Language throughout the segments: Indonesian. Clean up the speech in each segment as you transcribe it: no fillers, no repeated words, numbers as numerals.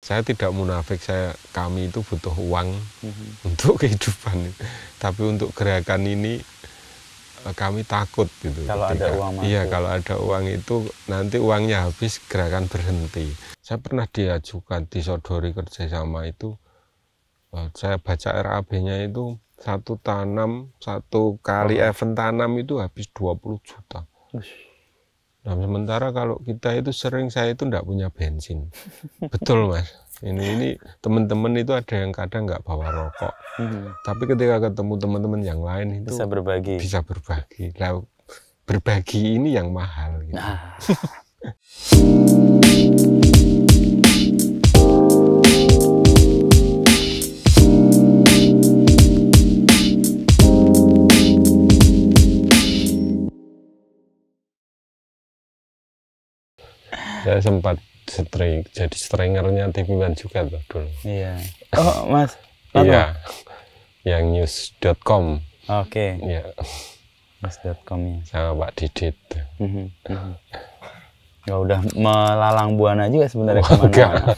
saya tidak munafik, kami itu butuh uang untuk kehidupan. Tapi untuk gerakan ini kami takut gitu. Kalau ada uang masuk. Iya, kalau ada uang itu nanti uangnya habis, gerakan berhenti. Saya pernah diajukan, disodori kerjasama itu. Saya baca RAB-nya itu satu kali event tanam itu habis 20 juta. Nah, sementara kalau kita itu sering, saya itu enggak punya bensin. Betul Mas. Ini teman-teman itu ada yang kadang nggak bawa rokok. Tapi ketika ketemu teman-teman yang lain itu bisa berbagi. Bisa berbagi. Nah, berbagi ini yang mahal. Gitu. Nah. Saya sempat jadi stringernya TV One juga tuh dulu. Iya. Oh Mas. Iya. Yang news.com. Oke. Iya. News.com ya. Sama Pak Didit. Ya udah melalang buana juga sebenarnya kemana-mana.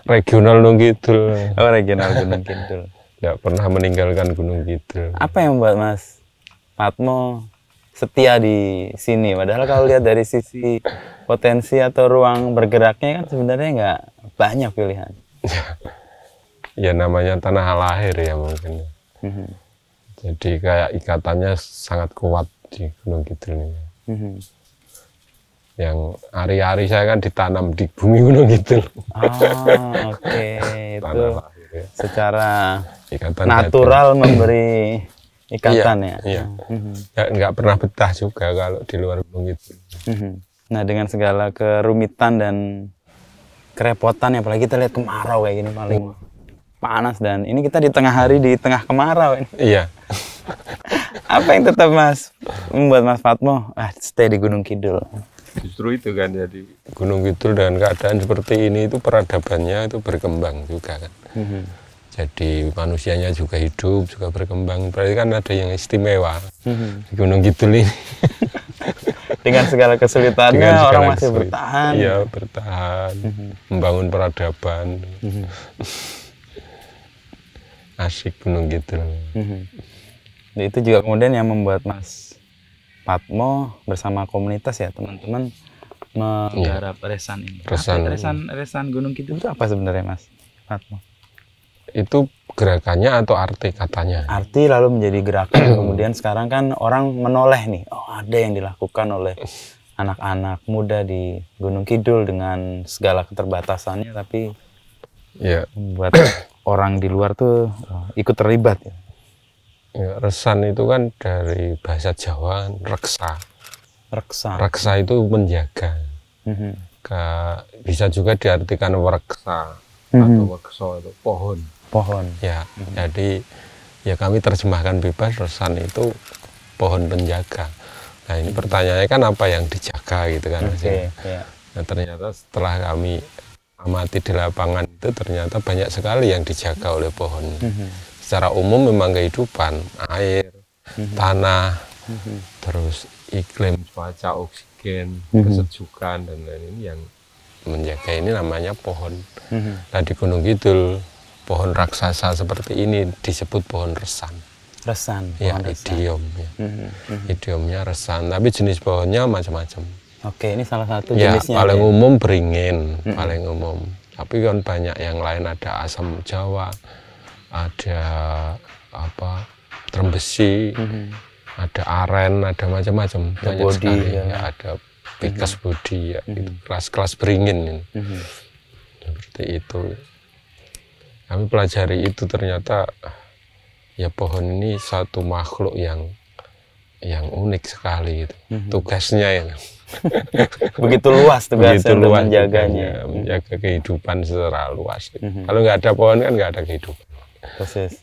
Regional Gunung Kidul. Oh, regional Gunung Kidul. Nggak pernah meninggalkan Gunung Kidul. Apa yang membuat Mas Patmo setia di sini? Padahal kalau lihat dari sisi potensi atau ruang bergeraknya kan sebenarnya nggak banyak pilihan. Ya namanya tanah lahir ya mungkin. Jadi kayak ikatannya sangat kuat di Gunung Kidul ini. Yang ari-ari saya kan ditanam di bumi Gunung Kidul. Oke. Itu lahir, ya. Secara ikatan natural memberi ikatan ya. Iya. Nggak pernah betah juga kalau di luar Gunung Kidul. Nah, dengan segala kerumitan dan kerepotan, apalagi kita lihat kemarau kayak gini paling panas, dan ini kita di tengah hari di tengah kemarau ini. Iya. Apa yang tetap Mas membuat Mas Patmo stay di Gunung Kidul? Justru itu kan, jadi Gunung Kidul dengan keadaan seperti ini itu peradabannya itu berkembang juga kan. Jadi manusianya juga hidup, juga berkembang. Berarti kan ada yang istimewa di Gunung Kidul ini. Dengan segala kesulitannya orang masih bertahan. Iya, bertahan. Membangun peradaban. Asik Gunung Kidul. Nah, itu juga kemudian yang membuat Mas Patmo bersama komunitas ya teman-teman menggarap resan ini. Resan Gunung Kidul itu apa sebenarnya Mas Patmo? Itu gerakannya atau arti katanya? Arti lalu menjadi gerakan. Kemudian sekarang kan orang menoleh nih, ada yang dilakukan oleh anak-anak muda di Gunung Kidul dengan segala keterbatasannya, tapi membuat orang di luar tuh ikut terlibat ya. Ya, resan itu kan dari bahasa Jawa reksa. Reksa itu menjaga. Bisa juga diartikan wereksa atau wekso itu pohon. Ya, jadi ya kami terjemahkan bebas, resan itu pohon penjaga. Nah ini pertanyaannya kan apa yang dijaga gitu kan. Nah ternyata setelah kami amati di lapangan itu ternyata banyak sekali yang dijaga oleh pohon. Secara umum memang kehidupan, air, tanah, terus iklim, cuaca, oksigen, kesejukan dan lain-lain yang menjaga ini namanya pohon. Nah di Gunung Kidul pohon raksasa seperti ini disebut pohon resan. Ya, idiom ya. Idiomnya resan, tapi jenis pohonnya macam-macam. Oke, ini salah satu ya, jenisnya. Paling umum beringin, paling umum. Tapi kan banyak yang lain, ada asam Jawa, ada trembesi, ada aren, ada macam-macam, banyak sekali. Ya, ada Ficus bodi, ya, itu kelas-kelas beringin. Seperti itu. Kami pelajari itu ternyata ya pohon ini satu makhluk yang unik sekali gitu. Tugasnya ya. Begitu luas tugasnya untuk menjaganya. Menjaga kehidupan secara luas. Gitu. Kalau nggak ada pohon kan nggak ada kehidupan. Persis.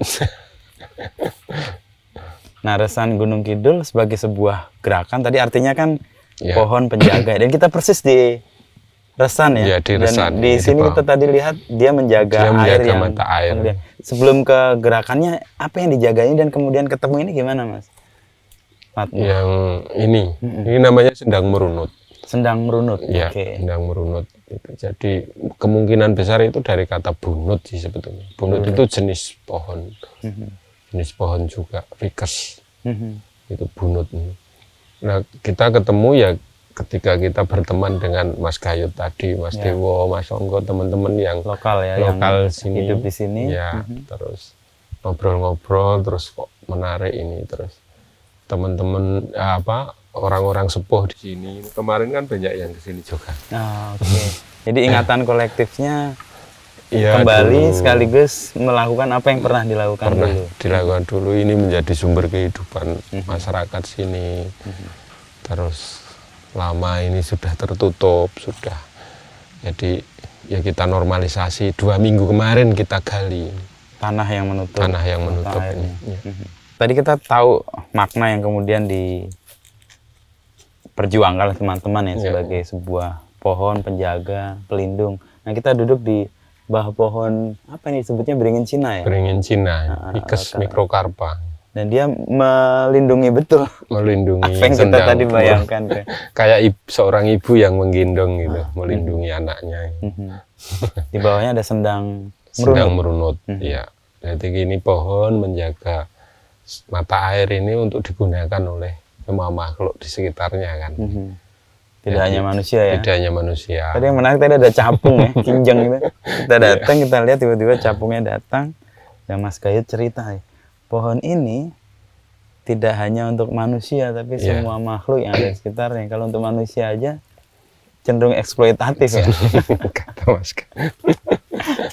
Nah, resan Gunung Kidul sebagai sebuah gerakan tadi artinya kan pohon penjaga, dan kita persis di resan ya. Di resan. Dan di sini kita tadi lihat dia menjaga air yang mata air. Kemudian, sebelum ke gerakannya apa yang dijaganya dan kemudian ketemu ini gimana Mas Patmo? Yang ini namanya sendang merunut. Sendang merunut. Ya, sendang merunut. Gitu. Jadi kemungkinan besar itu dari kata bunut sih sebetulnya. Bunut itu jenis pohon, jenis pohon juga, ficus. Itu bunut. Nah kita ketemu ya ketika kita berteman dengan Mas Gayut tadi, Mas Dewo, Mas Onggo, teman-teman yang lokal ya, lokal yang sini, hidup di sini. Ya, terus ngobrol-ngobrol, terus kok menarik ini, terus teman-teman orang-orang sepuh di sini. Kemarin kan banyak yang ke sini juga. Oke. Jadi ingatan kolektifnya kembali dulu, sekaligus melakukan apa yang pernah dilakukan dulu. Ini menjadi sumber kehidupan masyarakat sini. Terus lama ini sudah tertutup, sudah. Jadi ya kita normalisasi. 2 minggu kemarin kita gali tanah yang menutup ini. Tadi kita tahu makna yang kemudian diperjuangkan oleh teman-teman ya, sebagai sebuah pohon penjaga, pelindung. Nah kita duduk di bawah pohon apa nih sebutnya, beringin Cina ya? Beringin Cina, Ficus microcarpa. Dan dia melindungi betul. Melindungi. Apa yang kita tadi bayangkan. Kayak seorang ibu yang menggendong gitu, melindungi anaknya. Di bawahnya ada sendang merunut. Ya. Jadi ini pohon menjaga mata air ini untuk digunakan oleh semua makhluk di sekitarnya kan. Tidak hanya manusia ya. Tidak hanya manusia. Tadi yang menarik tadi ada capung ya, kinjeng gitu. Kita datang, kita lihat tiba-tiba capungnya datang. Dan Mas Gayut cerita, pohon ini tidak hanya untuk manusia, tapi semua makhluk yang ada di sekitarnya. Kalau untuk manusia aja cenderung eksploitatif ya. Kata Mas Gayut.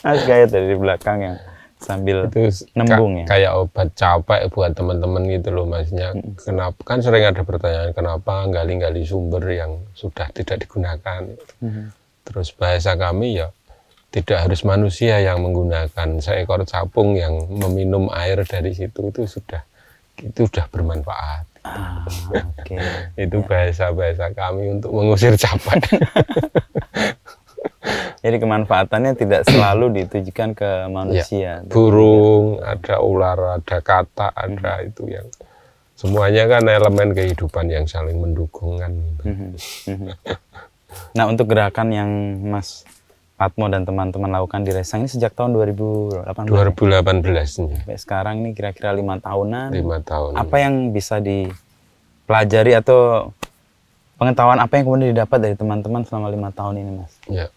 Mas Gayut dari belakang yang sambil itu nembung ya. Kayak obat capek buat teman-teman gitu loh, maksudnya. Kenapa kan sering ada pertanyaan kenapa gali-gali sumber yang sudah tidak digunakan. Terus bahasa kami ya tidak harus manusia yang menggunakan, seekor capung yang meminum air dari situ itu sudah bermanfaat. Itu bahasa-bahasa kami untuk mengusir capek. Jadi kemanfaatannya tidak selalu ditujukan ke manusia. Burung, ada ular, ada katak, ada itu yang semuanya kan elemen kehidupan yang saling mendukung kan. Nah untuk gerakan yang Mas Patmo dan teman-teman lakukan di Resang ini sejak tahun 2018. 2018. Sampai sekarang ini kira-kira 5 tahunan. 5 tahun. Apa yang bisa dipelajari atau pengetahuan apa yang kemudian didapat dari teman-teman selama 5 tahun ini, Mas? Ya.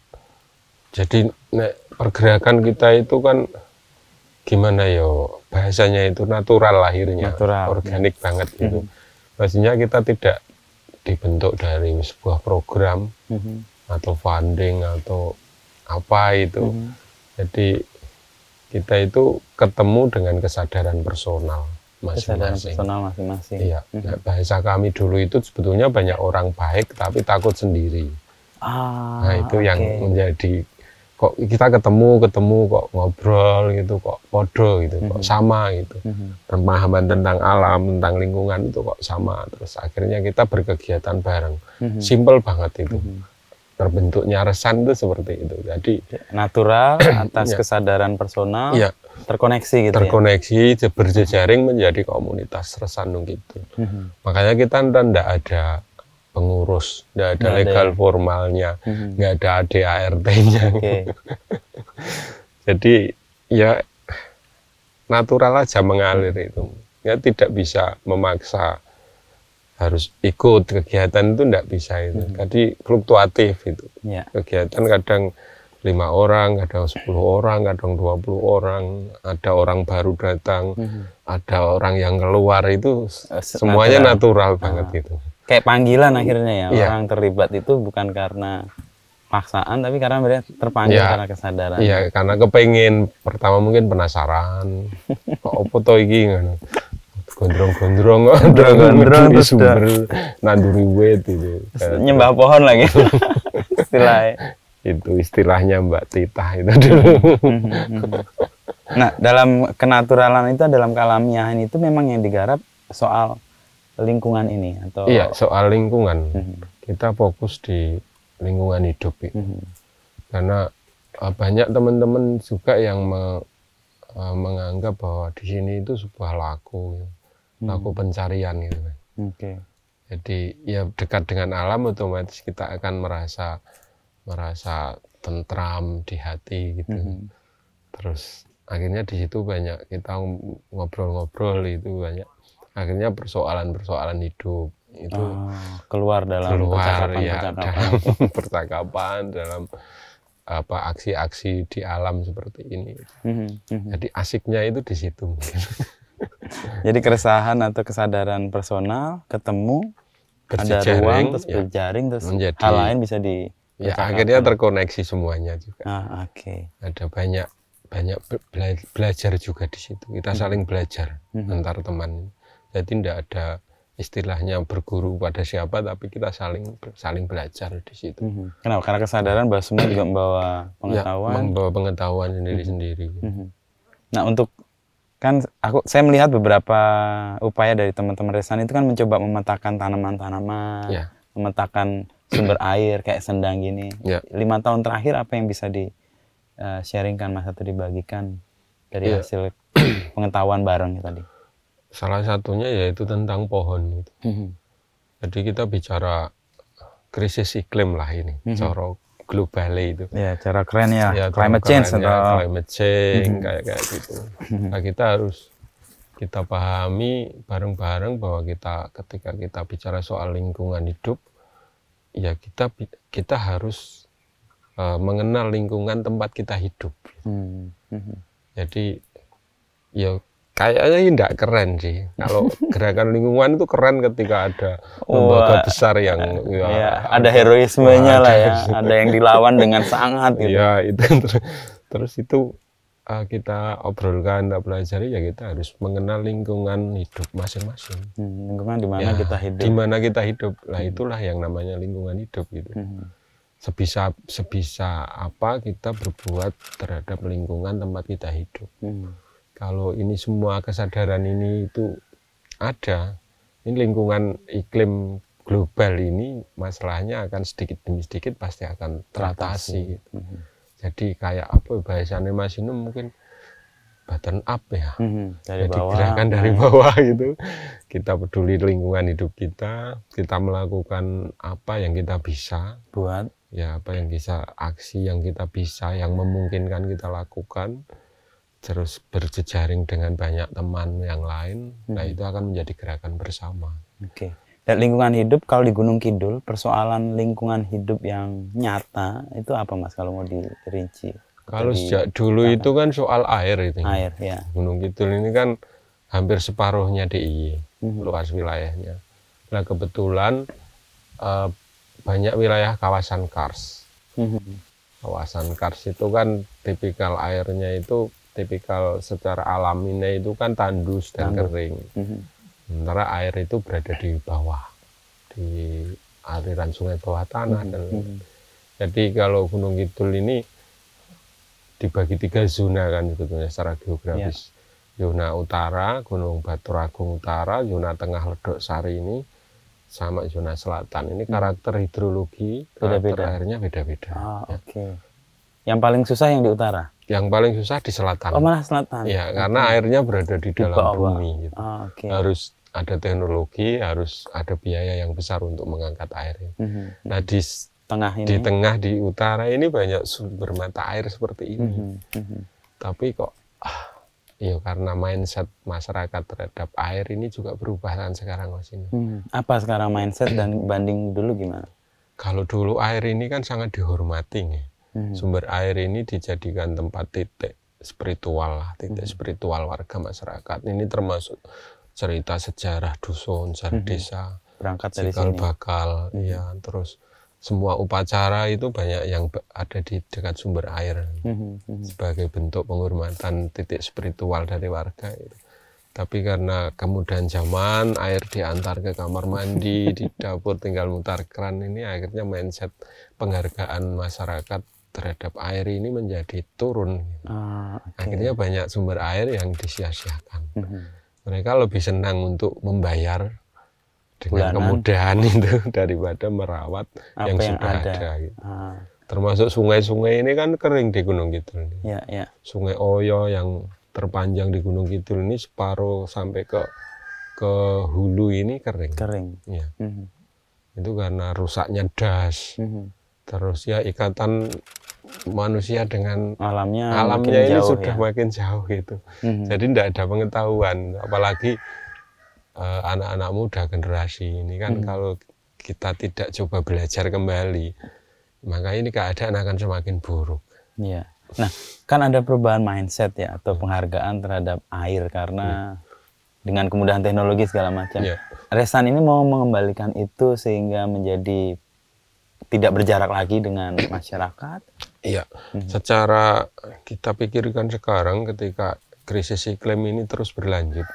Jadi pergerakan kita itu kan gimana yo, bahasanya itu natural lahirnya, organik banget gitu. Maksudnya kita tidak dibentuk dari sebuah program atau funding atau apa itu. Jadi kita itu ketemu dengan kesadaran personal masing-masing. Iya. Nah, bahasa kami dulu itu sebetulnya banyak orang baik tapi takut sendiri. Nah itu yang menjadi kok kita ketemu kok ngobrol gitu, kok podo gitu, kok sama gitu. Pemahaman tentang alam, tentang lingkungan itu kok sama. Terus akhirnya kita berkegiatan bareng. Simple banget itu. Terbentuknya Resan itu seperti itu. Jadi natural atas kesadaran personal, terkoneksi gitu. Terkoneksi, berjejaring menjadi komunitas Resanung gitu. Makanya kita tidak ada pengurus, nggak ada legal formalnya, nggak ada ADART-nya. Jadi ya natural aja mengalir itu. Ya tidak bisa memaksa harus ikut kegiatan itu, nggak bisa itu. Jadi fluktuatif itu. Kegiatan kadang 5 orang, kadang 10 orang, kadang 20 orang. Ada orang baru datang, ada orang yang keluar itu semuanya natural banget gitu. Kayak panggilan akhirnya ya, orang terlibat itu bukan karena paksaan, tapi karena mereka terpanggil karena kesadaran. Iya, karena kepengen, pertama mungkin penasaran, kok opo to iki ngono. Gondrong-gondrong di sumber nanduri wit itu. Nyembah pohon lagi. Istilahnya. Itu istilahnya Mbak Tita itu dulu. Nah, dalam kenaturalan itu, dalam kealamiahan itu memang yang digarap soal lingkungan ini atau? Iya, soal lingkungan. Kita fokus di lingkungan hidup itu. Karena banyak teman-teman juga yang menganggap bahwa di sini itu sebuah laku pencarian gitu. Jadi ya dekat dengan alam otomatis kita akan merasa merasa tentram di hati gitu. Terus akhirnya di situ banyak kita ngobrol-ngobrol, itu banyak akhirnya persoalan-persoalan hidup itu keluar dalam percakapan, dalam apa aksi-aksi di alam seperti ini. Jadi asiknya itu di situ mungkin. Jadi keresahan atau kesadaran personal ketemu, ada ruang, terus berjaring, terus menjadi, hal lain bisa di akhirnya terkoneksi semuanya juga. Ada banyak belajar juga di situ. Kita saling belajar antar teman. Jadi tidak ada istilahnya berguru pada siapa, tapi kita saling belajar di situ. Kenapa? Karena kesadaran bahwa semua juga membawa pengetahuan. Ya, membawa pengetahuan sendiri-sendiri. Nah, untuk saya melihat beberapa upaya dari teman-teman Resan itu kan mencoba memetakan tanaman-tanaman, memetakan sumber air kayak sendang gini. 5 tahun terakhir apa yang bisa di-sharingkan Mas atau dibagikan dari hasil pengetahuan bareng tadi? Salah satunya yaitu tentang pohon. Jadi kita bicara krisis iklim lah ini, cara global itu. Ya, cara keren ya, climate change atau climate change kayak gitu. Nah, kita pahami bareng-bareng bahwa ketika kita bicara soal lingkungan hidup, ya kita harus mengenal lingkungan tempat kita hidup. Jadi ya kayaknya tidak keren sih. Kalau gerakan lingkungan itu keren ketika ada lembaga besar yang ada heroismenya lah ya, ada yang dilawan dengan sangat gitu. Ya itu terus itu kita obrolkan, kita pelajari, ya kita harus mengenal lingkungan hidup masing-masing. Lingkungan di mana kita hidup. Di mana kita hidup. Lah itulah yang namanya lingkungan hidup gitu. Sebisa apa kita berbuat terhadap lingkungan tempat kita hidup. Kalau ini semua kesadaran ini itu ada, ini lingkungan iklim global ini masalahnya akan sedikit demi sedikit pasti akan teratasi. Gitu. Jadi kayak apa bahasanya Mas Inu mungkin bottom up ya. Jadi gerakan dari bawah gitu. Kita peduli lingkungan hidup kita melakukan apa yang kita bisa buat. Ya apa yang bisa, aksi yang kita bisa, yang memungkinkan kita lakukan. Terus berjejaring dengan banyak teman yang lain, nah itu akan menjadi gerakan bersama. Oke. Dan lingkungan hidup, kalau di Gunung Kidul, persoalan lingkungan hidup yang nyata, itu apa Mas kalau mau dirinci? Kalau sejak dulu itu kan soal air itu. Air, ya. Gunung Kidul ini kan hampir separuhnya DIY, luas wilayahnya. Nah kebetulan banyak wilayah kawasan kars. Kawasan kars itu kan tipikal airnya itu, tipikal secara alaminya itu kan tandus dan kering. Sementara air itu berada di bawah, di aliran sungai bawah tanah. Jadi kalau Gunung Kidul ini dibagi 3 zona kan sebetulnya secara geografis. Zona utara, Gunung Batur Agung Utara, zona tengah Ledok Sari ini, sama zona selatan. Ini karakter hidrologi, karakter airnya beda-beda. Oke. Yang paling susah yang di utara? Yang paling susah di selatan. Oh, malah selatan? Ya, karena airnya berada di dalam bumi. Gitu. Harus ada teknologi, harus ada biaya yang besar untuk mengangkat air. Nah, di tengah di utara ini banyak sumber mata air seperti ini. Tapi kok, ya karena mindset masyarakat terhadap air ini juga berubah kan sekarang Mas ini. Apa sekarang mindset dan banding dulu gimana? Kalau dulu air ini kan sangat dihormati nih. Sumber air ini dijadikan tempat titik spiritual lah, titik spiritual warga masyarakat. Ini termasuk cerita sejarah dusun, sejarah desa, berangkat dari cikal sini. bakal, ya terus semua upacara itu banyak yang ada di dekat sumber air sebagai bentuk penghormatan titik spiritual dari warga itu. Tapi karena kemudahan zaman, air diantar ke kamar mandi, di dapur tinggal mutar keran, ini akhirnya mindset penghargaan masyarakat terhadap air ini menjadi turun. Akhirnya banyak sumber air yang disia-siakan. Mereka lebih senang untuk membayar dengan kemudahan itu daripada merawat yang sudah ada. Gitu. Termasuk sungai-sungai ini kan kering di Gunung Kidul. Sungai Oyo yang terpanjang di Gunung Kidul ini separuh sampai ke hulu ini kering. Ya. Itu karena rusaknya das. Terus ya ikatan manusia dengan alamnya ini jauh, sudah makin jauh gitu. Jadi tidak ada pengetahuan, apalagi anak-anak muda generasi ini kan kalau kita tidak coba belajar kembali, maka ini keadaan akan semakin buruk. Iya. Nah, kan ada perubahan mindset ya atau penghargaan terhadap air karena dengan kemudahan teknologi segala macam. Resan ini mau mengembalikan itu sehingga menjadi tidak berjarak lagi dengan masyarakat. Iya. Secara kita pikirkan sekarang ketika krisis iklim ini terus berlanjut,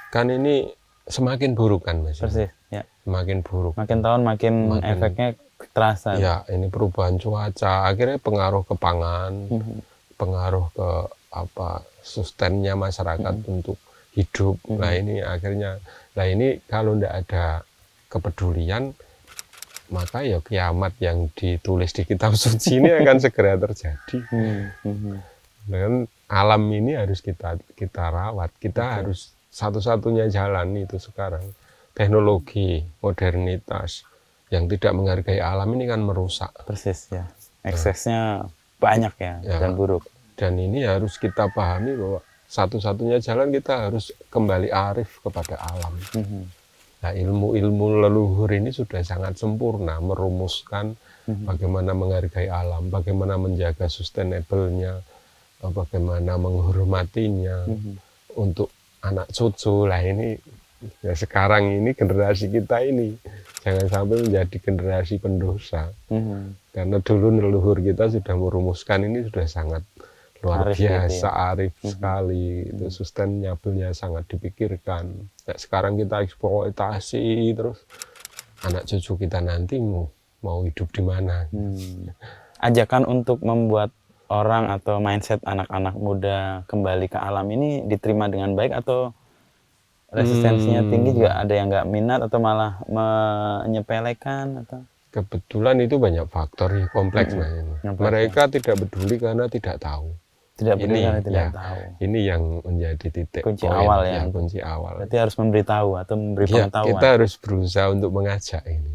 kan ini semakin buruk kan Mas. Persis, ya. Semakin buruk. Makin tahun makin efeknya terasa. Ya, ini perubahan cuaca, akhirnya pengaruh ke pangan, pengaruh ke sustennya masyarakat untuk hidup. Nah ini akhirnya, ini kalau tidak ada kepedulian, maka ya kiamat yang ditulis di kitab suci ini akan segera terjadi. Dan alam ini harus kita rawat, kita harus satu-satunya jalan itu sekarang. Teknologi, modernitas yang tidak menghargai alam ini kan merusak. Persis ya, eksesnya banyak ya dan buruk. Dan ini harus kita pahami bahwa satu-satunya jalan kita harus kembali arif kepada alam. Nah, ilmu-ilmu leluhur ini sudah sangat sempurna merumuskan bagaimana menghargai alam, bagaimana menjaga sustainable-nya, bagaimana menghormatinya untuk anak cucu. Lah ini ya sekarang ini generasi kita ini jangan sampai menjadi generasi pendosa. Karena dulu leluhur kita sudah merumuskan ini sudah sangat luar biasa, arif sekali, itu sustainable-nya sangat dipikirkan. Nah, sekarang kita eksploitasi terus, anak cucu kita nanti mau hidup di mana? Ajakan untuk membuat orang atau mindset anak-anak muda kembali ke alam ini diterima dengan baik atau resistensinya tinggi, juga ada yang nggak minat atau malah menyepelekan atau? Kebetulan itu banyak faktor kompleks Mas. Mereka tidak peduli karena tidak tahu. Tidak peduli karena tidak tahu. Ini yang menjadi titik kunci awal ya. Kunci awal. Berarti harus memberitahu atau memberi pengetahuan. Kita harus berusaha untuk mengajak ini.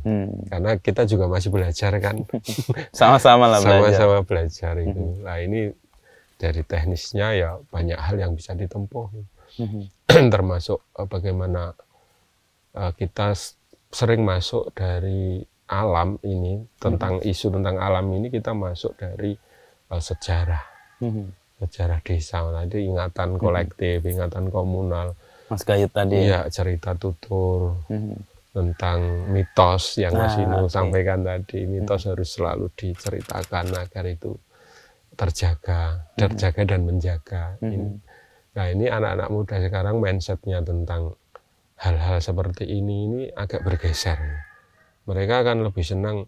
Karena kita juga masih belajar kan. Sama-sama lah belajar. Sama-sama belajar itu. Nah ini dari teknisnya ya banyak hal yang bisa ditempuh. Termasuk bagaimana kita sering masuk dari alam ini, tentang isu tentang alam ini kita masuk dari sejarah. Sejarah desa tadi, ingatan kolektif, ingatan komunal. Mas Gayut tadi. Iya, cerita tutur tentang mitos yang Mas Inu sampaikan tadi. Mitos harus selalu diceritakan agar itu terjaga dan menjaga. Nah ini anak-anak muda sekarang mindsetnya tentang hal-hal seperti ini agak bergeser. Mereka akan lebih senang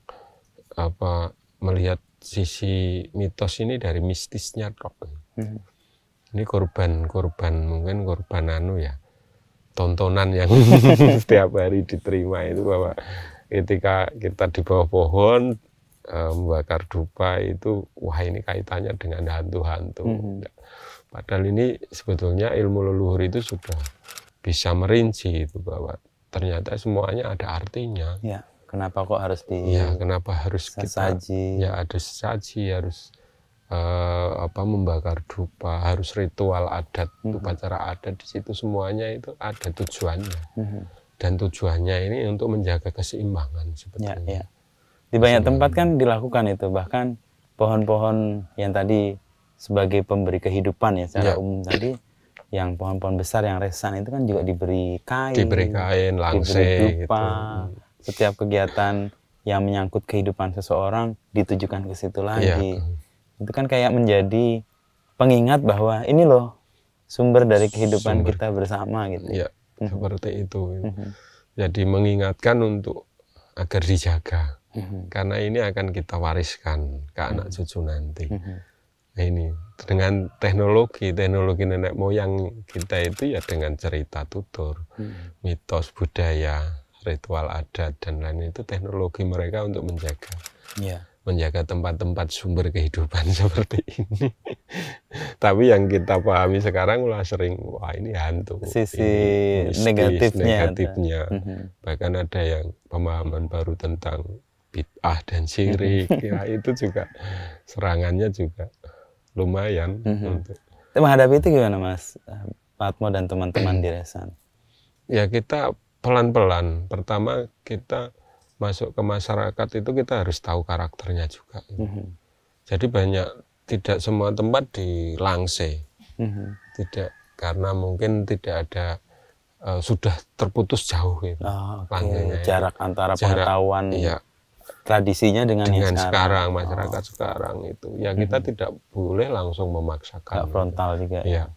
melihat sisi mitos ini dari mistisnya tok. Ini korban mungkin korban tontonan yang setiap hari diterima itu, bahwa ketika kita di bawah pohon membakar dupa itu, wah ini kaitannya dengan hantu-hantu. Padahal ini sebetulnya ilmu leluhur itu sudah bisa merinci itu, bahwa ternyata semuanya ada artinya. Ya. Kenapa kok harus kenapa harus sesaji? Ada sesaji, harus membakar dupa, harus ritual adat, upacara adat, di situ semuanya itu ada tujuannya. Dan tujuannya ini untuk menjaga keseimbangan sebetulnya. Di banyak tempat kan dilakukan itu, bahkan pohon-pohon yang tadi sebagai pemberi kehidupan ya secara umum tadi, yang pohon-pohon besar yang resan itu kan juga diberi kain, langsing, dupa. Setiap kegiatan yang menyangkut kehidupan seseorang ditujukan ke situ lagi. Itu kan kayak menjadi pengingat bahwa ini loh sumber dari kehidupan kita bersama gitu. Iya, seperti itu. Jadi mengingatkan untuk agar dijaga. Karena ini akan kita wariskan ke anak cucu nanti. Nah ini dengan teknologi nenek moyang kita itu ya dengan cerita tutur, mitos budaya, ritual adat dan lain itu teknologi mereka untuk menjaga tempat-tempat sumber kehidupan seperti ini. Tapi yang kita pahami sekarang sering ini hantu, sisi ini mistis, negatifnya. Bahkan ada yang pemahaman baru tentang bid'ah dan syirik. Ya, itu juga serangannya juga lumayan. Untuk menghadapi itu gimana Mas Patmo dan teman-teman di Resan? Ya kita pelan-pelan. Pertama kita masuk ke masyarakat itu kita harus tahu karakternya juga. Jadi tidak semua tempat dilangse. Tidak, karena mungkin tidak ada sudah terputus jauh gitu. Jarak antara pengetahuan tradisinya dengan sekarang masyarakat sekarang itu. Ya kita tidak boleh langsung memaksakan. Frontal juga. Ya.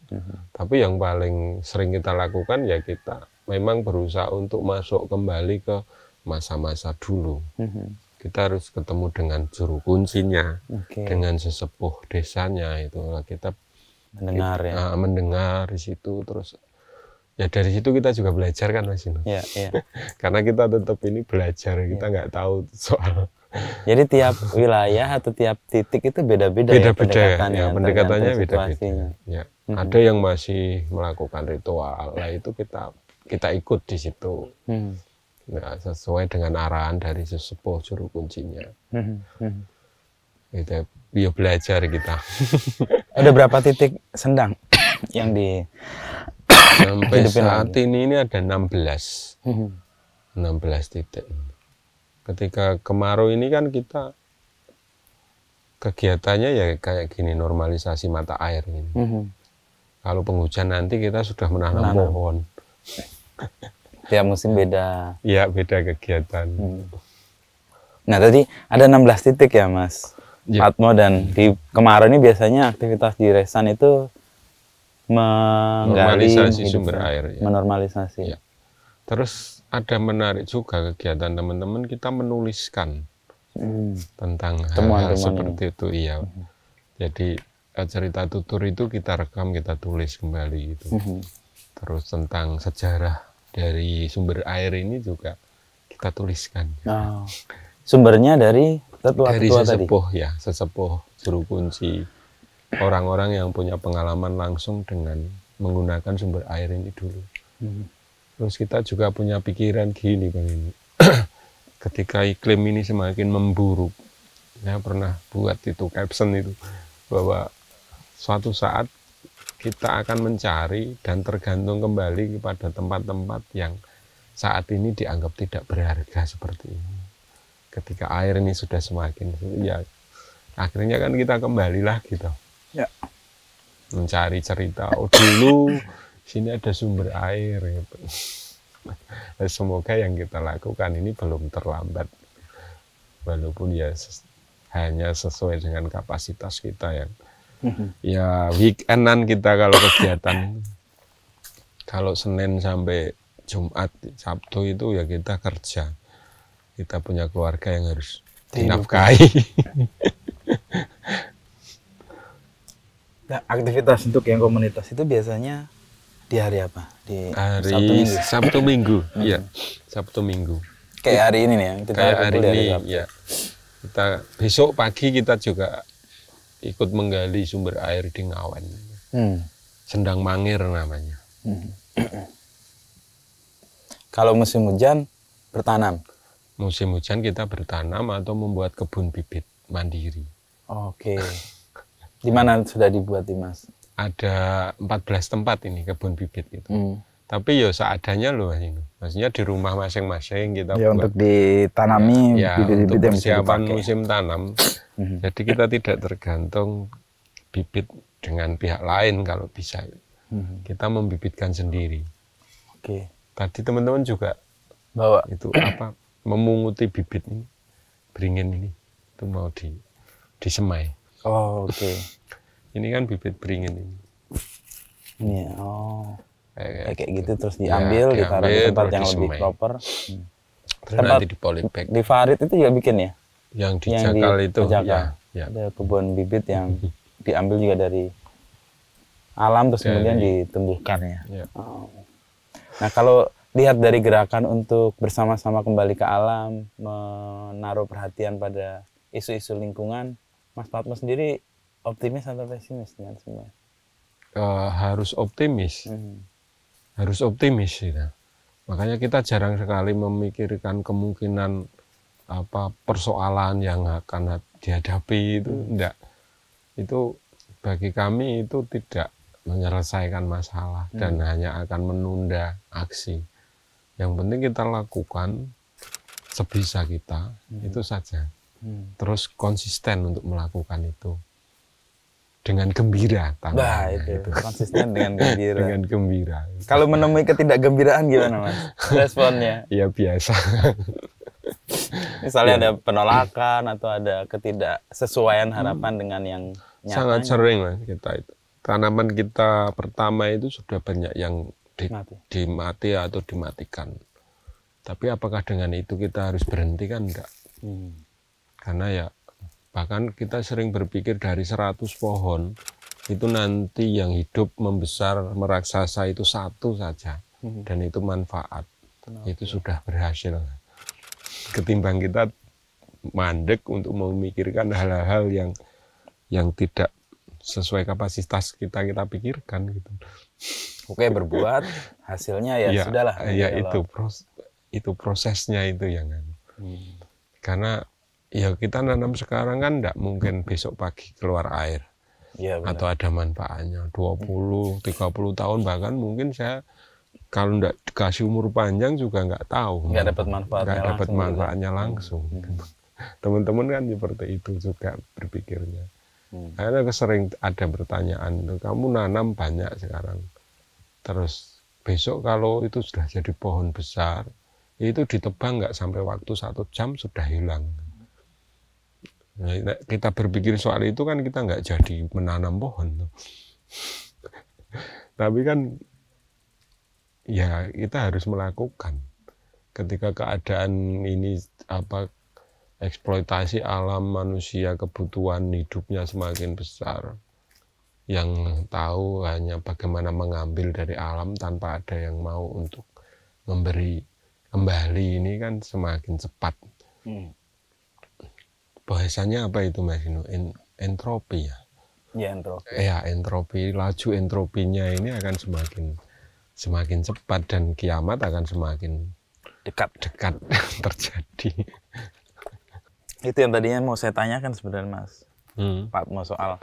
Tapi yang paling sering kita lakukan ya kita memang berusaha untuk masuk kembali ke masa-masa dulu. Kita harus ketemu dengan juru kuncinya, dengan sesepuh desanya itu. Kita mendengar di situ, terus ya dari situ kita juga belajar kan Mas Inu. Karena kita tetap ini belajar, kita nggak tahu soal. Jadi tiap wilayah atau tiap titik itu beda-beda pendekatannya. Pendekatannya beda-beda. Ya. Ada yang masih melakukan ritual, lah itu kita ikut di situ. Nah, sesuai dengan arahan dari sesepuh juru kuncinya. Kita belajar kita. Ada berapa titik sendang yang di sampai saat ini ada 16. 16 titik. Ketika kemarau ini kan kita kegiatannya ya kayak gini, normalisasi mata air ini. Kalau penghujan nanti kita sudah menanam pohon. Tiap musim beda. Iya, beda kegiatan. Nah, tadi ada 16 titik ya, Mas Patmo, dan di kemarau ini biasanya aktivitas di Resan itu normalisasi sumber air. Menormalisasi. Ya. Terus ada menarik juga kegiatan teman-teman, kita menuliskan tentang hal-hal seperti itu. Iya. Jadi cerita tutur itu kita rekam, kita tulis kembali gitu. Terus tentang sejarah dari sumber air ini juga kita tuliskan. Sumbernya dari tetua-tetua sesepuh tadi? Ya, sesepuh, juru kunci, orang-orang yang punya pengalaman langsung dengan menggunakan sumber air ini dulu. Terus kita juga punya pikiran gini Bang ini. Ketika iklim ini semakin memburuk, saya pernah buat itu caption itu, bahwa suatu saat kita akan mencari dan tergantung kembali kepada tempat-tempat yang saat ini dianggap tidak berharga seperti ini. Ketika air ini sudah semakin, ya akhirnya kan kita kembali lagi gitu. Mencari cerita, oh dulu sini ada sumber air gitu. Semoga yang kita lakukan ini belum terlambat, walaupun ya hanya sesuai dengan kapasitas kita yang ya weekendan kita kalau kegiatan. Kalau Senin sampai Jumat, Sabtu itu ya kita kerja, kita punya keluarga yang harus dinafkahi. Nah, aktivitas untuk yang komunitas itu biasanya di hari apa? Di hari Sabtu Minggu. Iya, Sabtu Minggu. Kayak hari ini nih ya. Kayak hari ini ya. Kita besok pagi kita juga ikut menggali sumber air di Ngawen. Sendang Mangir namanya. Kalau musim hujan bertanam. Musim hujan kita bertanam atau membuat kebun bibit mandiri. Oke. Di mana sudah dibuat Mas? Ada 14 tempat ini kebun bibit itu. Tapi ya seadanya loh ini. Maksudnya di rumah masing-masing kita ya, buat untuk ditanami bibit-bibit yang bisa dipakai. Musim tanam. Jadi kita tidak tergantung bibit dengan pihak lain kalau bisa. Kita membibitkan sendiri. Oke. Tadi teman-teman juga bawa itu apa, memunguti bibit ini, beringin ini, itu mau disemai. Oke. Ini kan bibit beringin ini. Iya, kayak gitu terus diambil, ditaruh di tempat yang lebih proper. Terus nanti di polybag. Di Farid itu juga bikin ya? Yang di Jakal itu. Ya. Ada kebun bibit yang diambil juga dari alam terus kemudian ditumbuhkan ya. Nah, kalau lihat dari gerakan untuk bersama-sama kembali ke alam, menaruh perhatian pada isu-isu lingkungan, Mas Patmo sendiri optimis atau pesimis dengan semua? Harus optimis. Harus optimis gitu. Makanya kita jarang sekali memikirkan kemungkinan persoalan yang akan dihadapi itu enggak. Itu bagi kami itu tidak menyelesaikan masalah dan hanya akan menunda aksi. Yang penting kita lakukan sebisa kita, itu saja. Terus konsisten untuk melakukan itu dengan gembira. Nah, itu konsisten dengan gembira. Dengan gembira. Kalau menemui ketidakgembiraan gimana, Mas? Responnya? Ya biasa. Misalnya ada penolakan atau ada ketidaksesuaian harapan dengan yang nyatanya. Sangat sering Mas kita itu. Tanaman kita pertama itu sudah banyak yang dimati atau dimatikan. Tapi apakah dengan itu kita harus berhenti kan enggak? Karena ya bahkan kita sering berpikir dari 100 pohon itu nanti yang hidup membesar meraksasa itu 1 saja dan itu manfaat. Itu sudah berhasil. Ketimbang kita mandek untuk memikirkan hal-hal yang tidak sesuai kapasitas kita pikirkan gitu. Oke, berbuat hasilnya ya sudahlah. Ya itu prosesnya itu yang karena ya kita nanam sekarang kan enggak mungkin besok pagi keluar air. Ya, atau ada manfaatnya 20, 30 tahun bahkan mungkin saya kalau enggak dikasih umur panjang juga enggak tahu. Enggak dapat manfaatnya langsung. Teman-teman kan seperti itu juga berpikirnya. Karena sering ada pertanyaan, kamu nanam banyak sekarang. Terus besok kalau itu sudah jadi pohon besar, itu ditebang nggak sampai waktu 1 jam sudah hilang. Nah, kita berpikir soal itu kan kita nggak jadi menanam pohon. Tapi kan ya kita harus melakukan. Ketika keadaan ini eksploitasi alam manusia, kebutuhan hidupnya semakin besar, yang tahu hanya bagaimana mengambil dari alam tanpa ada yang mau untuk memberi kembali, ini kan semakin cepat. Bahasanya apa itu Mas Inu? Entropi ya? Ya, entropi. Ya, entropi. Laju entropinya ini akan semakin cepat dan kiamat akan semakin dekat terjadi. Itu yang tadinya mau saya tanyakan sebenarnya Mas. Pak, mau soal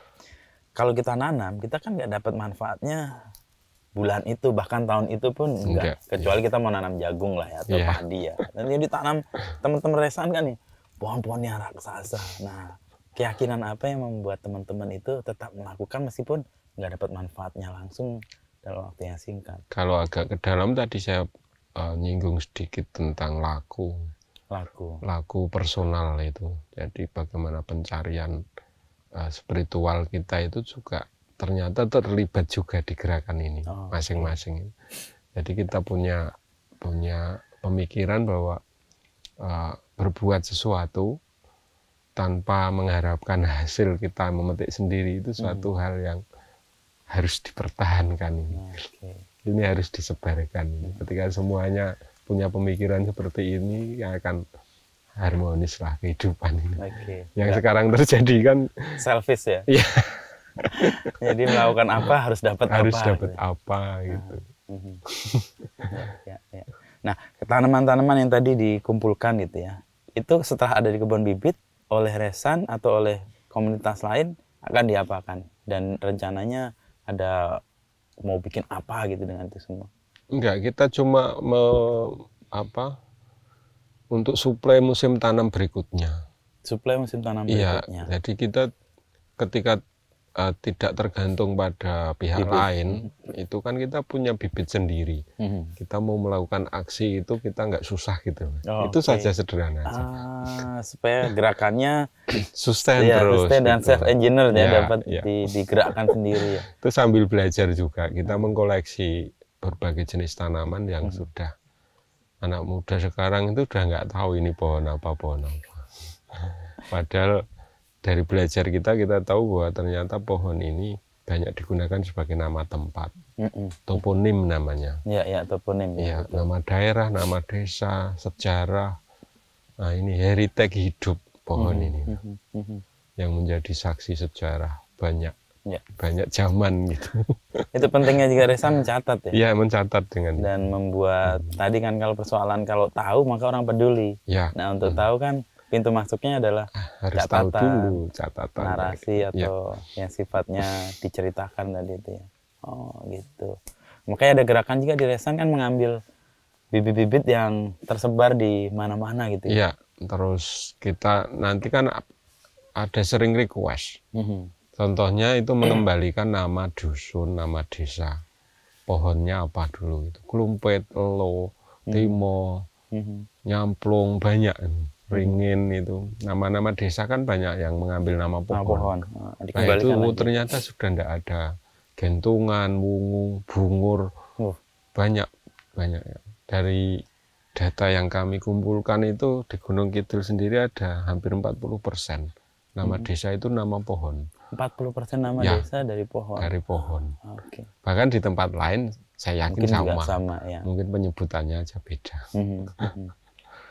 kalau kita nanam, kita kan nggak dapat manfaatnya bulan itu, bahkan tahun itu pun enggak. Kecuali kita mau nanam jagung lah ya, atau padi ya. Dan yang ditanam teman-teman Resan kan nih, pohon-pohon yang raksasa. Nah, keyakinan apa yang membuat teman-teman itu tetap melakukan meskipun nggak dapat manfaatnya langsung dalam waktu yang singkat? Kalau agak ke dalam tadi saya nyinggung sedikit tentang laku personal itu. Jadi bagaimana pencarian spiritual kita itu juga ternyata terlibat juga di gerakan ini masing-masing. Jadi kita punya pemikiran bahwa berbuat sesuatu tanpa mengharapkan hasil kita memetik sendiri itu suatu hal yang harus dipertahankan ini. Ini harus disebarkan ini. Ketika semuanya punya pemikiran seperti ini, yang akan harmonis lah kehidupan ini. Yang sekarang terjadi kan selfish ya. Iya. Jadi melakukan apa harus dapat apa gitu. Ya. Nah, tanaman-tanaman yang tadi dikumpulkan gitu ya, itu setelah ada di kebun bibit oleh Resan atau oleh komunitas lain akan diapakan? Dan rencananya ada mau bikin apa gitu dengan itu semua? Enggak, kita cuma untuk suplai musim tanam berikutnya. Suplai musim tanam berikutnya. Iya, jadi kita ketika tidak tergantung pada pihak lain, itu kan kita punya bibit sendiri. Kita mau melakukan aksi itu kita nggak susah gitu. Itu saja sederhana. Supaya gerakannya sustain terus. Sustain dan self engineer dapat digerakkan sendiri ya. Itu sambil belajar juga. Kita mengkoleksi berbagai jenis tanaman yang sudah anak muda sekarang itu udah nggak tahu ini pohon apa. Padahal dari belajar kita tahu bahwa ternyata pohon ini banyak digunakan sebagai nama tempat, toponim namanya. Ya, toponim. Ya, nama daerah, nama desa, sejarah. Nah, ini heritage hidup pohon ini, yang menjadi saksi sejarah banyak zaman gitu. Itu pentingnya juga Resan mencatat ya. Iya, mencatat dengan dan membuat tadi kan kalau persoalan kalau tahu maka orang peduli. Ya. Nah, untuk tahu kan pintu masuknya adalah harus tahu dulu catatan narasi atau yang sifatnya diceritakan tadi itu ya. Oh gitu. Makanya ada gerakan juga di Resan kan mengambil bibit-bibit yang tersebar di mana-mana gitu ya. Iya, terus kita nanti kan ada sering request. Contohnya itu mengembalikan nama dusun, nama desa. Pohonnya apa dulu itu? Klumpet, elo, timo, nyamplung, banyak. Ringin itu. Nama-nama desa kan banyak yang mengambil nama pohon. Nah itu ternyata sudah tidak ada. Gentungan, wungu, bungur, banyak ya. Dari data yang kami kumpulkan itu di Gunung Kidul sendiri ada hampir 40% nama desa itu nama pohon. 40% nama desa dari pohon. Dari pohon. Okay. Bahkan di tempat lain saya yakin mungkin sama ya. Mungkin penyebutannya aja beda.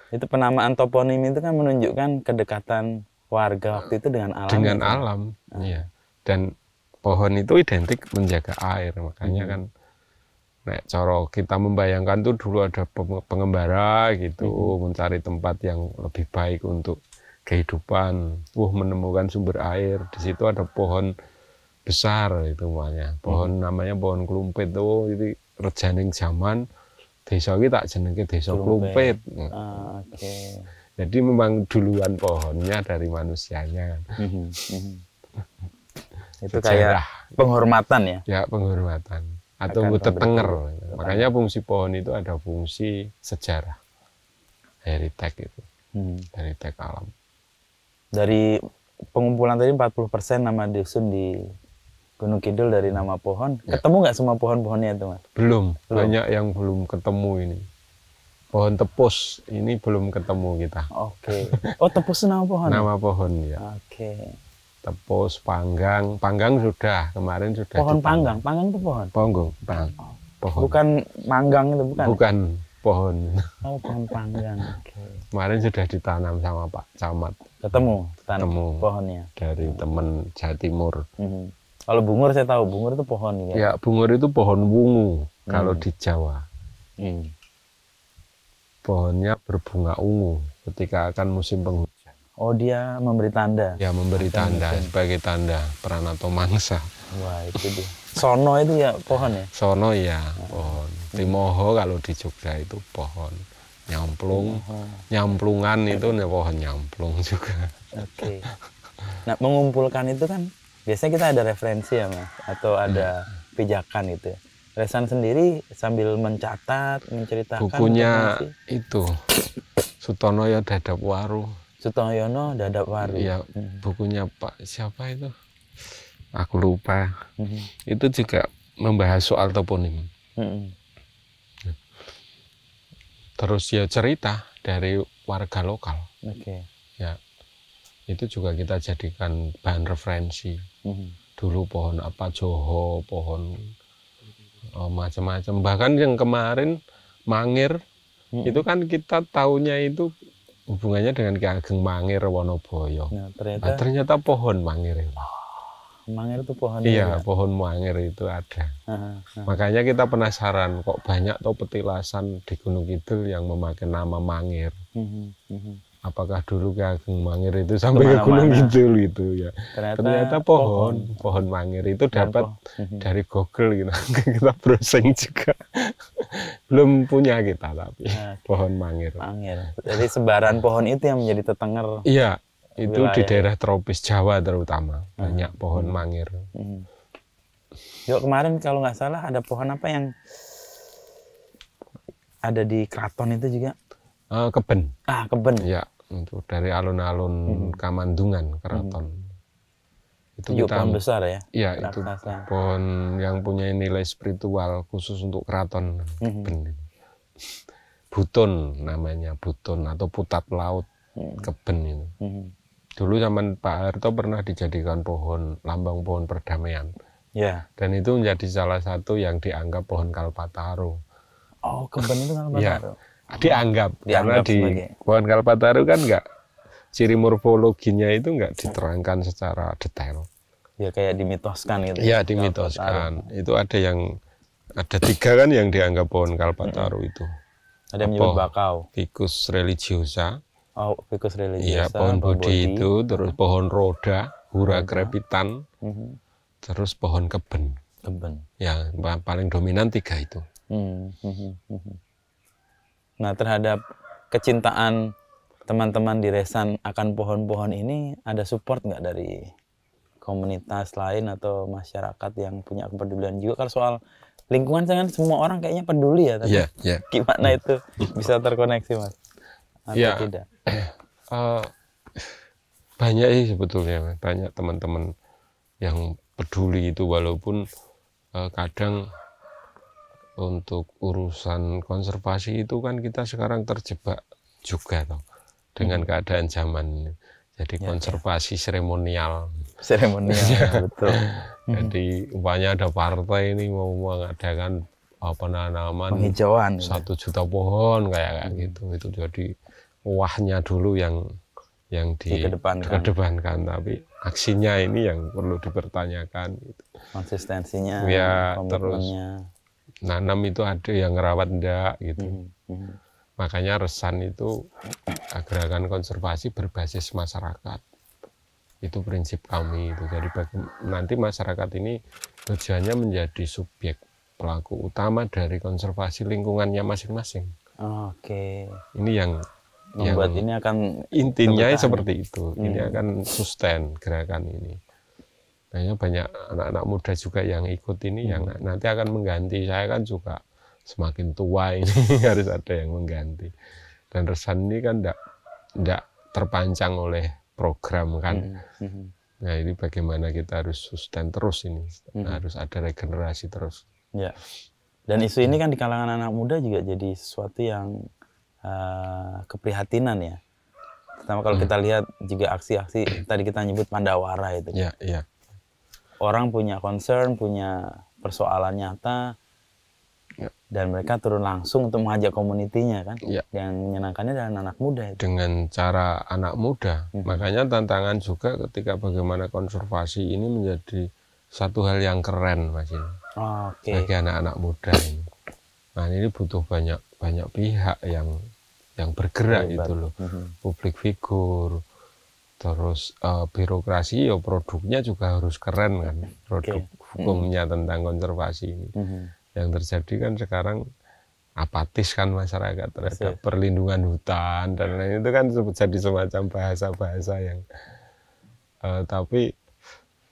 Itu penamaan toponim itu kan menunjukkan kedekatan warga waktu itu dengan alam. Dengan alam, iya. Dan pohon itu identik menjaga air, makanya kan nek coro kita membayangkan tuh dulu ada pengembara gitu, mencari tempat yang lebih baik untuk kehidupan, menemukan sumber air, di situ ada pohon besar itu namanya, pohon namanya pohon klumpit tuh, itu rejaning zaman desa kita jenenge desa klumpit. Okay. Jadi memang duluan pohonnya dari manusianya. Itu kayak penghormatan ya? Ya, penghormatan. Atau tetenger. Makanya fungsi pohon itu ada fungsi sejarah. Heritage itu. Heritage alam. Dari pengumpulan tadi 40% nama dusun di Gunung Kidul dari nama pohon. Ya. Ketemu nggak semua pohon-pohonnya itu, Mas? Belum. Banyak yang belum ketemu ini. Pohon tepus ini belum ketemu kita. Oke. Oh, tepus nama pohon? Nama pohon, ya. Oke. Tepus, panggang sudah, kemarin sudah. Pohon panggang itu pohon? Pohon. Bukan manggang itu, bukan? Bukan, pohon. Oh, pohon panggang, oke. Kemarin sudah ditanam sama Pak Camat. Ketemu pohonnya? Dari teman Jawa Timur. Kalau bungur saya tahu, bungur itu pohon. Ya, bungur itu pohon wungu, kalau di Jawa. Pohonnya berbunga ungu ketika akan musim penghujan. Oh, dia memberi tanda? Ya, memberi tanda sebagai tanda Pranata Mangsa. Wah, itu dia. Sono itu ya pohon ya? Sono ya, pohon. Timoho kalau di Jogja itu pohon. Nyamplungan itu pohon nyamplung juga. Oke. Nah, mengumpulkan itu kan biasanya kita ada referensi ya, Mas? Atau ada pijakan gitu ya. Resan sendiri sambil mencatat, menceritakan. Bukunya itu, Sutonoyo Dadapwaru. Sutoyono Dadapwaru. Iya, bukunya Pak siapa itu? Aku lupa. Itu juga membahas soal toponim. Terus ya cerita dari warga lokal. Ya, itu juga kita jadikan bahan referensi. Dulu pohon apa, joho, pohon macam-macam. Bahkan yang kemarin mangir, itu kan kita taunya itu hubungannya dengan Ki Ageng Mangir Wonoboyo. Nah, ternyata pohon mangir. Mangir itu pohon. Iya, pohon mangir itu ada. Makanya kita penasaran kok banyak toh petilasan di Gunung Kidul yang memakai nama mangir. Apakah dulu Ki Ageng Mangir itu sampai ke Gunung Kidul itu ya? Ternyata pohon mangir itu dapat dari Google gitu. Kita browsing juga. Belum punya kita tapi pohon mangir. Jadi sebaran pohon itu yang menjadi tetenger. Iya, itu di daerah tropis Jawa terutama banyak pohon mangir. Yuk, kemarin kalau nggak salah ada pohon apa yang ada di keraton itu juga? Keben. Keben. Ya, itu dari alun-alun Kamandungan keraton. Itu pohon besar ya? Iya, itu pohon yang punya nilai spiritual khusus untuk keraton. Keben. Butun namanya, butun atau putat laut. Keben itu. Dulu zaman Pak Harto pernah dijadikan pohon, lambang pohon perdamaian. Ya. Dan itu menjadi salah satu yang dianggap pohon Kalpataru. Oh, keben itu Kalpataru? Ya. Dianggap karena di pohon Kalpataru kan ciri morfologinya itu nggak diterangkan secara detail. Ya kayak dimitoskan gitu. Iya, dimitoskan. Itu ada 3 kan yang dianggap pohon Kalpataru itu. Ada yang menyebut bakau. Ficus religiosa, Oh, Ficus Iya, religiosa, pohon bodi itu, terus pohon roda, hura crepitan, terus pohon keben. Ya, paling dominan 3 itu. Nah, terhadap kecintaan teman-teman di Resan akan pohon-pohon ini, ada support nggak dari komunitas lain atau masyarakat yang punya kepedulian juga? Kalau soal lingkungan kan semua orang kayaknya peduli ya, tapi gimana itu bisa terkoneksi, Mas? Atau tidak? Banyak sih sebetulnya, banyak teman-teman yang peduli itu, walaupun kadang untuk urusan konservasi itu kan kita sekarang terjebak juga toh, dengan keadaan zaman. Jadi konservasi seremonial. Ya, betul. Jadi umpamanya ada partai ini mau mengadakan penanaman penghijauan 1 juta pohon kayak gitu, itu jadi wahnya dulu yang dikedepankan, tapi aksinya ini yang perlu dipertanyakan gitu. Konsistensinya, ya, terus nanam itu ada yang ngerawat enggak gitu. Makanya Resan itu gerakan konservasi berbasis masyarakat, itu prinsip kami itu. Jadi nanti masyarakat ini tujuannya menjadi subjek pelaku utama dari konservasi lingkungannya masing-masing. Ini yang membuat ini akan intinya seperti itu. Ini akan sustain gerakan ini. Kayaknya banyak anak-anak muda juga yang ikut ini, yang nanti akan mengganti. Saya kan juga semakin tua ini harus ada yang mengganti. Dan Resan ini kan tidak terpancang oleh program kan. Nah, ini bagaimana kita harus sustain terus ini, harus ada regenerasi terus. Ya. Dan isu ini kan di kalangan anak muda juga jadi sesuatu yang keprihatinan ya. Pertama kalau kita lihat juga aksi-aksi tadi kita nyebut Pandawara itu. Iya, iya. Orang punya concern, punya persoalan nyata, dan mereka turun langsung untuk mengajak komunitinya kan. Yang menyenangkannya adalah anak muda itu. Dengan cara anak muda. Makanya tantangan juga ketika bagaimana konservasi ini menjadi satu hal yang keren, Mas ini. Bagi anak-anak muda ini. Nah, ini butuh banyak pihak yang bergerak itu loh. Publik figur, terus birokrasi, ya produknya juga harus keren kan. Produk hukumnya tentang konservasi ini. Yang terjadi kan sekarang apatis kan masyarakat terhadap perlindungan hutan dan lain itu kan jadi semacam bahasa-bahasa yang tapi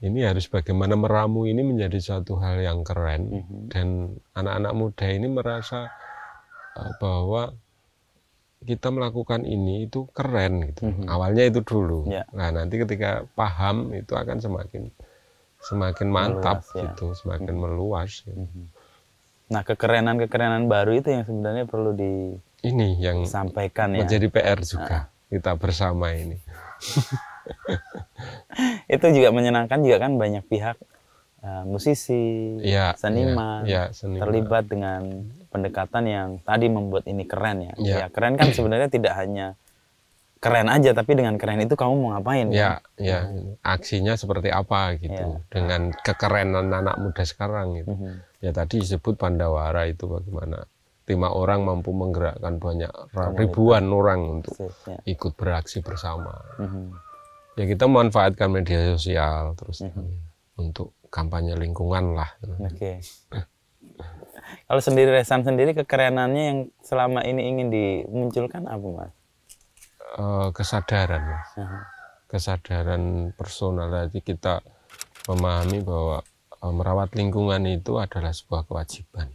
ini harus bagaimana meramu ini menjadi suatu hal yang keren. Dan anak-anak muda ini merasa bahwa kita melakukan ini itu keren gitu. Awalnya itu dulu. Nah, nanti ketika paham itu akan semakin mantap meluas, gitu, semakin meluas gitu. Nah, kekerenan baru itu yang sebenarnya perlu disampaikan ya. Menjadi PR juga kita bersama ini. Itu juga menyenangkan juga kan, banyak pihak musisi, seniman, terlibat dengan pendekatan yang tadi membuat ini keren ya. Ya keren kan sebenarnya tidak hanya keren aja, tapi dengan keren itu kamu mau ngapain? Aksinya seperti apa gitu, dengan kekerenan anak muda sekarang gitu. Ya tadi disebut Pandawara itu bagaimana 5 orang mampu menggerakkan banyak ribuan orang untuk ikut beraksi bersama. Ya kita memanfaatkan media sosial terus untuk kampanye lingkungan lah. Kalau sendiri Resan sendiri, kekerenannya yang selama ini ingin dimunculkan apa, Mas? Kesadaran, Mas. Kesadaran personal. Jadi kita memahami bahwa merawat lingkungan itu adalah sebuah kewajiban.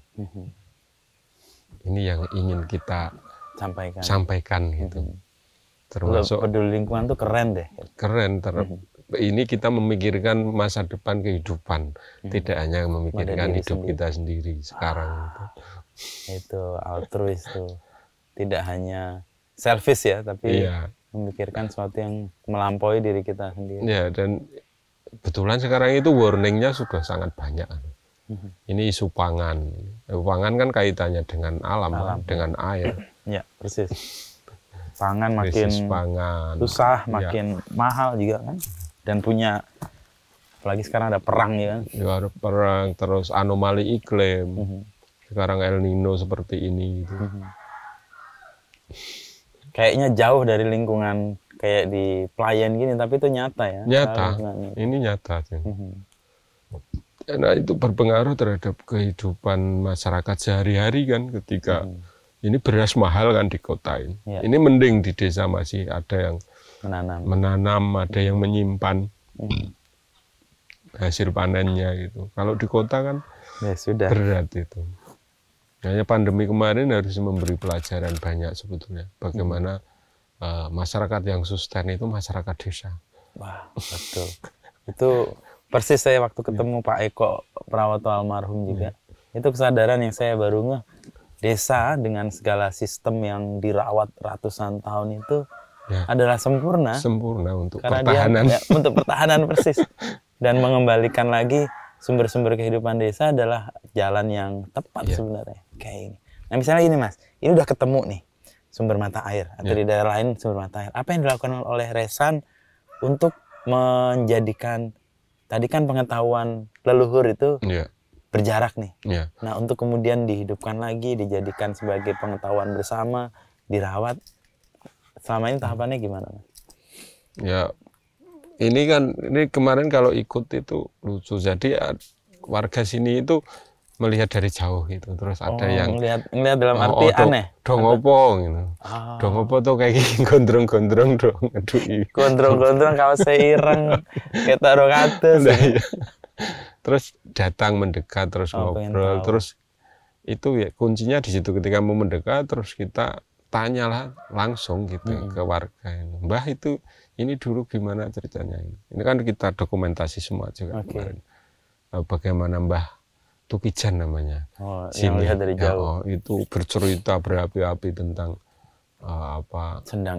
Ini yang ingin kita sampaikan gitu. Termasuk peduli lingkungan tuh keren deh. Keren. Ini kita memikirkan masa depan kehidupan, tidak hanya memikirkan hidup kita sendiri sekarang. Itu altruis tuh, tidak hanya selfish ya, tapi memikirkan sesuatu yang melampaui diri kita sendiri. Ya, dan kebetulan sekarang itu warningnya sudah sangat banyak. Ini isu pangan. Pangan kan kaitannya dengan alam. Dengan air. Ya, persis. Pangan makin susah, makin mahal juga kan. Dan punya, apalagi sekarang ada perang ya kan. Ya, ada perang, terus anomali iklim. Sekarang El Nino seperti ini gitu. kayaknya jauh dari lingkungan kayak di pelayan gini, tapi itu nyata ya. Nyata, ini nyata sih. Nah itu berpengaruh terhadap kehidupan masyarakat sehari-hari kan, ketika ini beras mahal kan di kota ini. Ini mending di desa masih ada yang menanam, ada yang menyimpan hasil panennya gitu. Kalau di kota kan ya sudah berat itu. Hanya pandemi kemarin harus memberi pelajaran banyak sebetulnya. Bagaimana masyarakat yang sustain itu masyarakat desa. Wah, betul. Itu persis saya waktu ketemu Pak Eko Prawoto almarhum juga. Itu kesadaran yang saya baru ngeh. Desa dengan segala sistem yang dirawat ratusan tahun itu adalah sempurna. Sempurna untuk karena pertahanan. Dia, untuk pertahanan persis. Dan mengembalikan lagi sumber-sumber kehidupan desa adalah jalan yang tepat sebenarnya. Kayak ini. Nah misalnya ini Mas, ini udah ketemu nih sumber mata air. Atau di daerah lain sumber mata air. Apa yang dilakukan oleh Resan untuk menjadikan, tadi kan pengetahuan leluhur itu berjarak nih. Nah untuk kemudian dihidupkan lagi, dijadikan sebagai pengetahuan bersama, dirawat. Selama ini tahapannya gimana Mas? Ya ini kan, ini kemarin kalau ikut itu lucu. Jadi warga sini itu melihat dari jauh gitu, terus ada yang ngelihat dalam arti aneh. Dong opo gitu. Dong opo tuh kayak gini, gondrong-gondrong dong. Aduh. Gondrong-gondrong kalau seireng kayak taruh atas. Terus datang mendekat, terus ngobrol, terus itu ya kuncinya di situ. Ketika mau mendekat, terus kita tanyalah langsung gitu ke warga. Mbah itu ini dulu gimana ceritanya ini? Ini kan kita dokumentasi semua juga kemarin. Bagaimana Mbah Tukijan namanya. Yang lihat dari jauh. Itu bercerita berapi-api tentang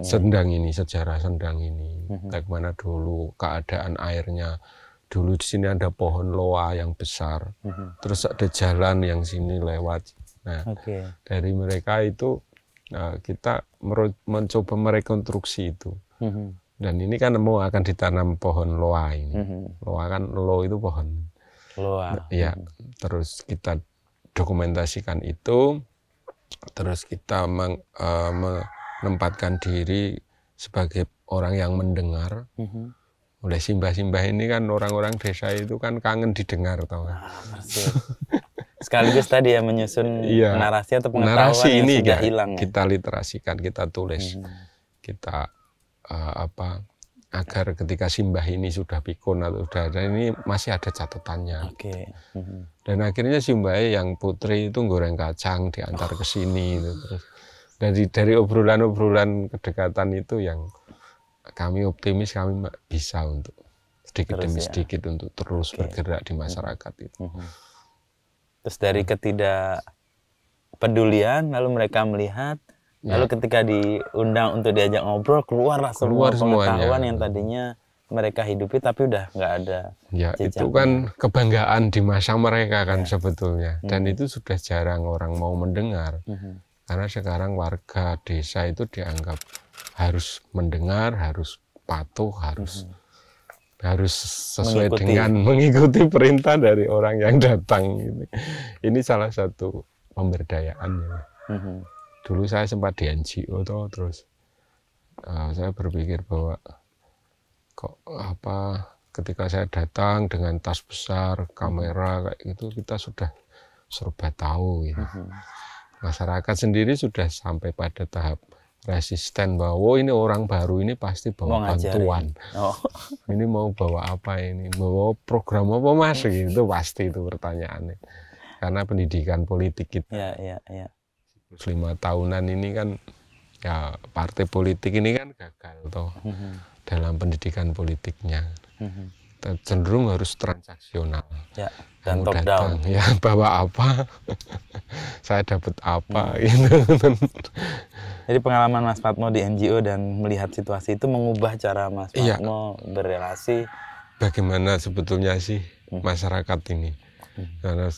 sendang ini, sejarah sendang ini. Bagaimana dulu keadaan airnya. Dulu di sini ada pohon loa yang besar. Terus ada jalan yang sini lewat. Nah, dari mereka itu kita mencoba merekonstruksi itu. Dan ini kan mau akan ditanam pohon loa ini. Loa kan, lo itu pohon. Loa. Ya, terus kita dokumentasikan itu, terus kita menempatkan diri sebagai orang yang mendengar. Oleh simbah-simbah ini kan orang-orang desa itu kan kangen didengar, tau kan? Sekaligus tadi ya menyusun narasi atau pengetahuan narasi yang ini sudah hilang. Kita literasikan, kita tulis, kita agar ketika simbah ini sudah pikun atau sudah ada, ini masih ada catatannya. Dan akhirnya simbah yang putri itu goreng kacang diantar ke sini. Terus dari obrolan-obrolan kedekatan itu yang kami optimis kami bisa untuk sedikit demi sedikit untuk terus bergerak di masyarakat itu. Terus dari ketidakpedulian lalu mereka melihat. Lalu ketika diundang untuk diajak ngobrol, keluarlah semua pengetahuan yang tadinya mereka hidupi tapi udah nggak ada jejaknya. Itu kan kebanggaan di masa mereka kan sebetulnya. Dan itu sudah jarang orang mau mendengar. Karena sekarang warga desa itu dianggap harus mendengar, harus patuh, harus sesuai dengan mengikuti perintah dari orang yang datang. Ini salah satu pemberdayaannya. Dulu saya sempat di NGO terus saya berpikir bahwa ketika saya datang dengan tas besar, kamera kayak gitu, kita sudah serba tahu gitu. Masyarakat sendiri sudah sampai pada tahap resisten bahwa ini orang baru ini pasti bawa bantuan. Ini mau bawa apa ini? Bawa program apa Mas? Gitu pasti itu pertanyaannya. Karena pendidikan politik kita. 5 tahunan ini kan ya partai politik ini kan gagal toh dalam pendidikan politiknya. Cenderung harus transaksional. Dan top down. Ya bawa apa, saya dapat apa gitu. Jadi pengalaman Mas Patmo di NGO dan melihat situasi itu mengubah cara Mas Patmo berrelasi. Bagaimana sebetulnya sih masyarakat ini? Karena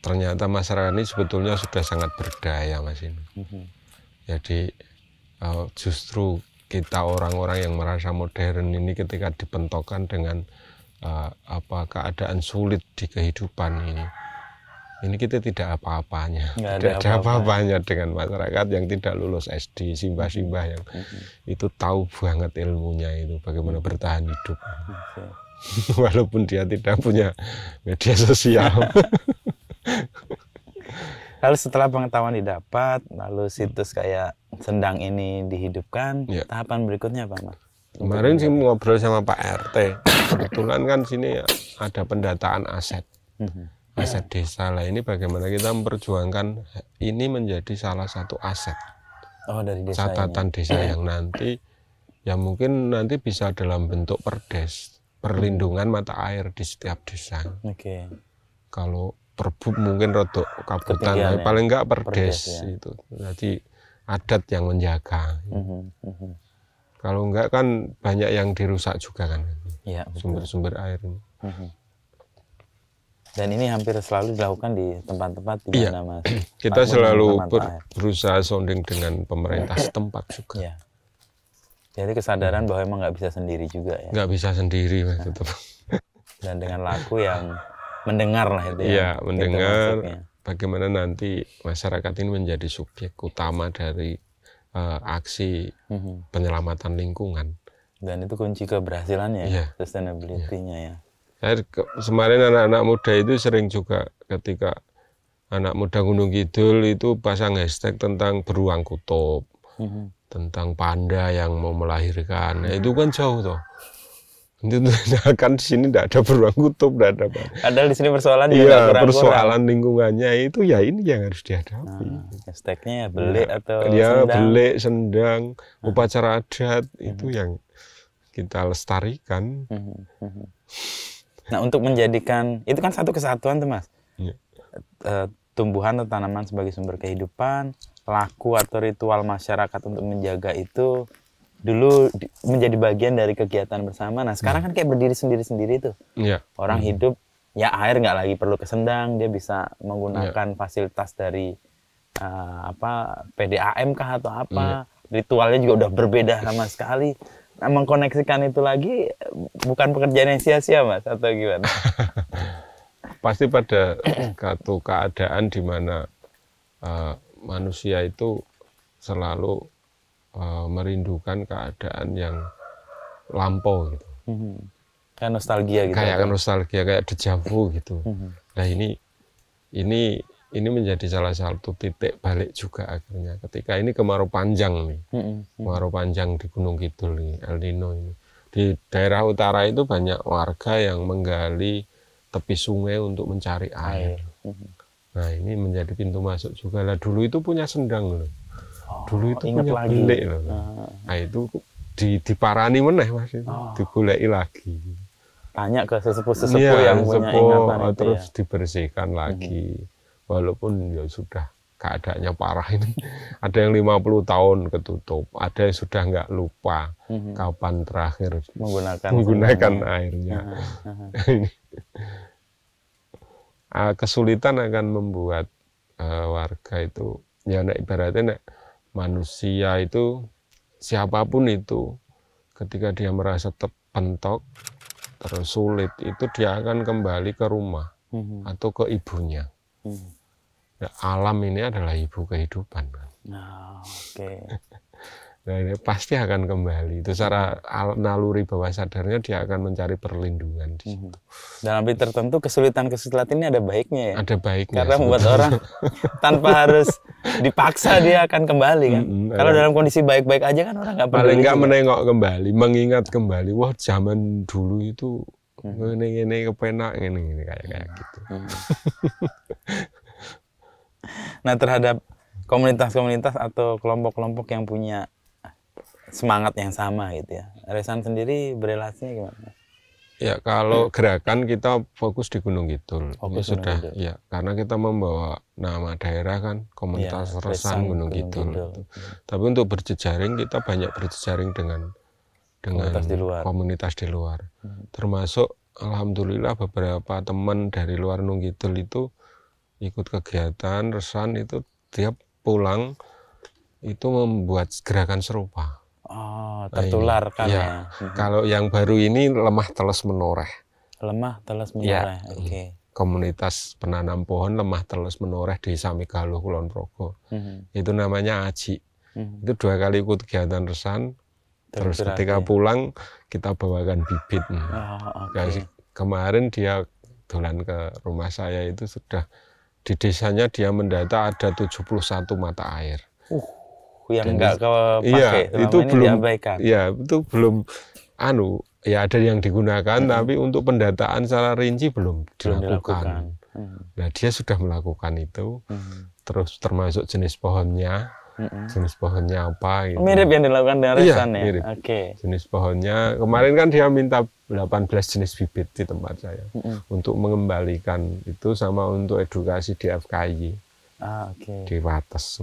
ternyata masyarakat ini sebetulnya sudah sangat berdaya Mas ini. Jadi justru kita orang-orang yang merasa modern ini ketika dipentokkan dengan keadaan sulit di kehidupan ini, ini kita tidak apa-apanya, Nggak tidak ada ada apa-apanya dengan masyarakat yang tidak lulus SD, simbah-simbah yang itu tahu banget ilmunya itu bagaimana bertahan hidup. Walaupun dia tidak punya media sosial. Lalu setelah pengetahuan didapat, lalu situs kayak Sendang ini dihidupkan, tahapan berikutnya apa, Mas? Kemarin sih ngobrol sama Pak RT, kebetulan kan sini ada pendataan aset, aset desa lah. Ini bagaimana kita memperjuangkan ini menjadi salah satu aset, dari desa catatan desa yang nanti, ya mungkin nanti bisa dalam bentuk perdes, perlindungan mata air di setiap desa. Kalau perbub mungkin rodok kabutan, tapi paling enggak perdes itu. Jadi adat yang menjaga. Kalau enggak kan banyak yang dirusak juga kan, sumber-sumber air. Dan ini hampir selalu dilakukan di tempat-tempat di mana, Mas? Kita selalu berusaha sounding dengan pemerintah setempat juga. Jadi kesadaran bahwa emang nggak bisa sendiri juga ya? Nggak bisa sendiri, Mas. Dan dengan laku yang mendengar lah itu ya? Iya, mendengar bagaimana nanti masyarakat ini menjadi subjek utama dari aksi penyelamatan lingkungan. Dan itu kunci keberhasilannya ya, sustainability-nya ya. Kemarin anak-anak muda itu sering juga ketika anak muda Gunung Kidul itu pasang hashtag tentang beruang kutub, tentang panda yang mau melahirkan. Nah, itu kan jauh toh. Itu kan di sini tidak ada beruang kutub, tidak ada apa. Padahal di sini persoalan juga persoalan lingkungannya itu ya ini yang harus dihadapi. Hashtagnya belik atau sendang. Belik, sendang, upacara adat itu yang kita lestarikan. Nah, untuk menjadikan itu kan satu kesatuan tuh, Mas. Tumbuhan atau tanaman sebagai sumber kehidupan, laku atau ritual masyarakat untuk menjaga itu dulu menjadi bagian dari kegiatan bersama. Nah, sekarang kan kayak berdiri sendiri-sendiri tuh. Orang hidup, ya air nggak lagi perlu ke sendang, dia bisa menggunakan fasilitas dari PDAM kah atau apa. Ritualnya juga udah berbeda sama sekali. Nah, mengkoneksikan itu lagi bukan pekerjaan yang sia-sia, Mas, atau gimana? Pasti pada satu keadaan di mana manusia itu selalu merindukan keadaan yang lampau gitu. Kayak nostalgia gitu. Kayak nostalgia, kayak dejavu gitu. Nah, ini menjadi salah satu titik balik juga akhirnya ketika ini kemarau panjang nih. Kemarau panjang di Gunung Kidul nih, El Nino ini. Di daerah utara itu banyak warga yang menggali tepi sungai untuk mencari air. Nah, ini menjadi pintu masuk juga lah. Dulu itu punya sendang loh. Dulu itu punya belik loh. Nah, itu diparani meneh, Mas, itu digoleki lagi. Tanya ke sesepuh-sesepuh yang punya ingatan itu terus dibersihkan lagi. Walaupun ya sudah keadaannya parah ini. Ada yang 50 tahun ketutup, ada yang sudah nggak lupa kapan terakhir menggunakan airnya. Kesulitan akan membuat warga itu, ya ibaratnya manusia itu siapapun itu ketika dia merasa terpentok terus sulit itu dia akan kembali ke rumah atau ke ibunya. Ya, alam ini adalah ibu kehidupan. Nah, ini pasti akan kembali. Itu secara naluri bawah sadarnya dia akan mencari perlindungan di situ. Dalam arti tertentu kesulitan-kesulitan ini ada baiknya ya? Ada baiknya. Karena membuat orang tanpa harus dipaksa dia akan kembali kan. Kalau dalam kondisi baik-baik aja kan orang nggak peduli. Paling nggak menengok kembali, mengingat kembali. Wah, zaman dulu itu ini kepenak ini kayak gitu. Nah, terhadap komunitas-komunitas atau kelompok-kelompok yang punya semangat yang sama gitu ya. Resan sendiri berelasinya gimana? Ya, kalau gerakan kita fokus di Gunung Kidul. Ini sudah ya, karena kita membawa nama daerah kan, komunitas Resan Gunung Kidul. Tapi untuk berjejaring kita banyak berjejaring dengan komunitas di luar. Termasuk alhamdulillah beberapa teman dari luar Gunung Kidul itu ikut kegiatan Resan itu tiap pulang itu membuat gerakan serupa. Tertular kan ya. Kalau yang baru ini lemah teles menoreh. Lemah teles menoreh. Oke. komunitas penanam pohon lemah telus menoreh Desa Megaluh Kulon Progo. Itu namanya Aji. Itu 2 kali ikut kegiatan Resan. Terus ketika pulang kita bawakan bibit. Kemarin dia dolan ke rumah saya itu sudah di desanya dia mendata ada 71 mata air. Yang nggak kepake, iya, itu belum diabaikan. Iya, itu belum ya ada yang digunakan tapi untuk pendataan secara rinci belum dilakukan. Nah, dia sudah melakukan itu. Terus termasuk jenis pohonnya. Jenis pohonnya apa gitu. Mirip yang dilakukan dengan Resan ya? Mirip. Jenis pohonnya. Kemarin kan dia minta 18 jenis bibit di tempat saya. Untuk mengembalikan itu sama untuk edukasi di FKI. Di Wates.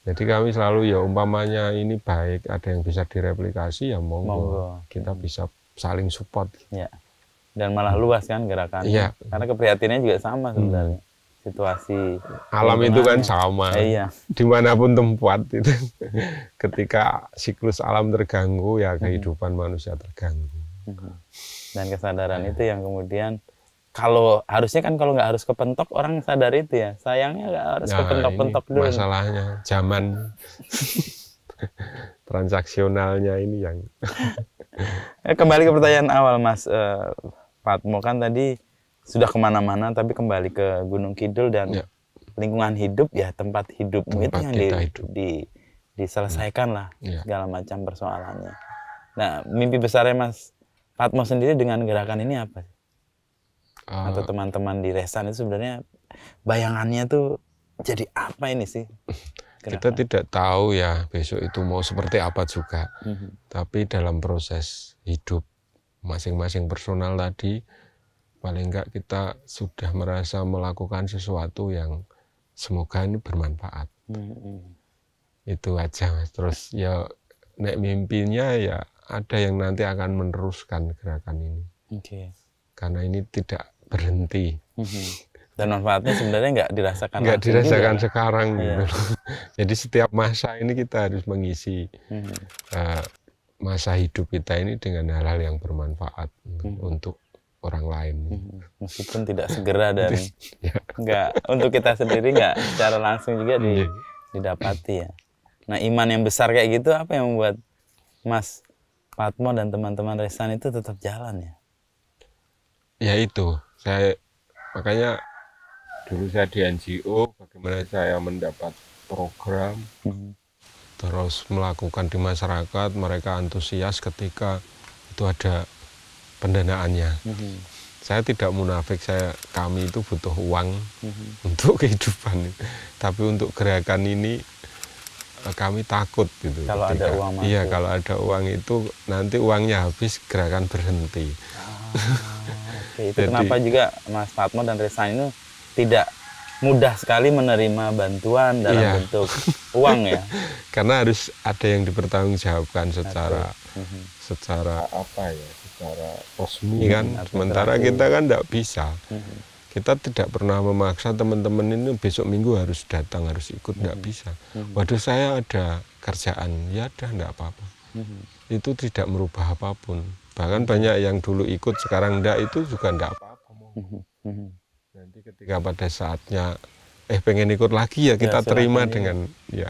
Jadi kami selalu ya umpamanya ini baik, ada yang bisa direplikasi ya monggo. Kita bisa saling support. Ya. Dan malah luas kan gerakannya. Iya. Karena keprihatinannya juga sama sebenarnya. Situasi alam itu kan sama, iya. Dimanapun tempat itu ketika siklus alam terganggu ya kehidupan manusia terganggu. Dan kesadaran itu yang kemudian kalau harusnya kan kalau nggak harus kepentok orang sadar itu ya, sayangnya nggak harus kepentok-pentok dulu. Masalahnya zaman transaksionalnya ini yang kembali ke pertanyaan awal Mas Patmo, kan tadi sudah kemana-mana tapi kembali ke Gunung Kidul dan lingkungan hidup ya, tempat hidupmu itu yang diselesaikan lah segala macam persoalannya. Nah, mimpi besarnya Mas Patmo sendiri dengan gerakan ini apa? Atau teman-teman di Resan itu sebenarnya bayangannya tuh jadi apa ini sih? Kita tidak tahu ya besok itu mau seperti apa juga. Tapi dalam proses hidup masing-masing personal tadi, paling enggak kita sudah merasa melakukan sesuatu yang semoga ini bermanfaat. Itu aja Mas. Terus ya nek mimpinya ya ada yang nanti akan meneruskan gerakan ini. Karena ini tidak berhenti. Dan manfaatnya sebenarnya nggak dirasakan. Nggak dirasakan juga, sekarang gitu. Jadi setiap masa ini kita harus mengisi masa hidup kita ini dengan hal-hal yang bermanfaat untuk orang lain. Meskipun tidak segera dan nggak untuk kita sendiri nggak secara langsung juga didapati ya. Nah, iman yang besar kayak gitu apa yang membuat Mas Patmo dan teman-teman Resan itu tetap jalan ya? Ya itu, makanya dulu saya di NGO, bagaimana saya mendapat program, terus melakukan di masyarakat, mereka antusias ketika itu ada pendanaannya. Saya tidak munafik, kami itu butuh uang untuk kehidupan. Tapi untuk gerakan ini kami takut gitu. Kalau ada uang masuk. Iya, kalau ada uang itu nanti uangnya habis, gerakan berhenti. Itu jadi, kenapa juga Mas Patmo dan Resan itu tidak mudah sekali menerima bantuan dalam bentuk uang ya? Karena harus ada yang dipertanggungjawabkan secara apa ya? Secara resmi kan, sementara kita kan tidak bisa. Kita tidak pernah memaksa teman-teman ini besok minggu harus datang, harus ikut, tidak bisa. Waduh, saya ada kerjaan, ya ada, tidak apa-apa. Itu tidak merubah apapun. Bahkan banyak yang dulu ikut sekarang tidak, itu juga tidak apa-apa. Nanti ketika pada saatnya pengen ikut lagi ya kita terima dengan ya.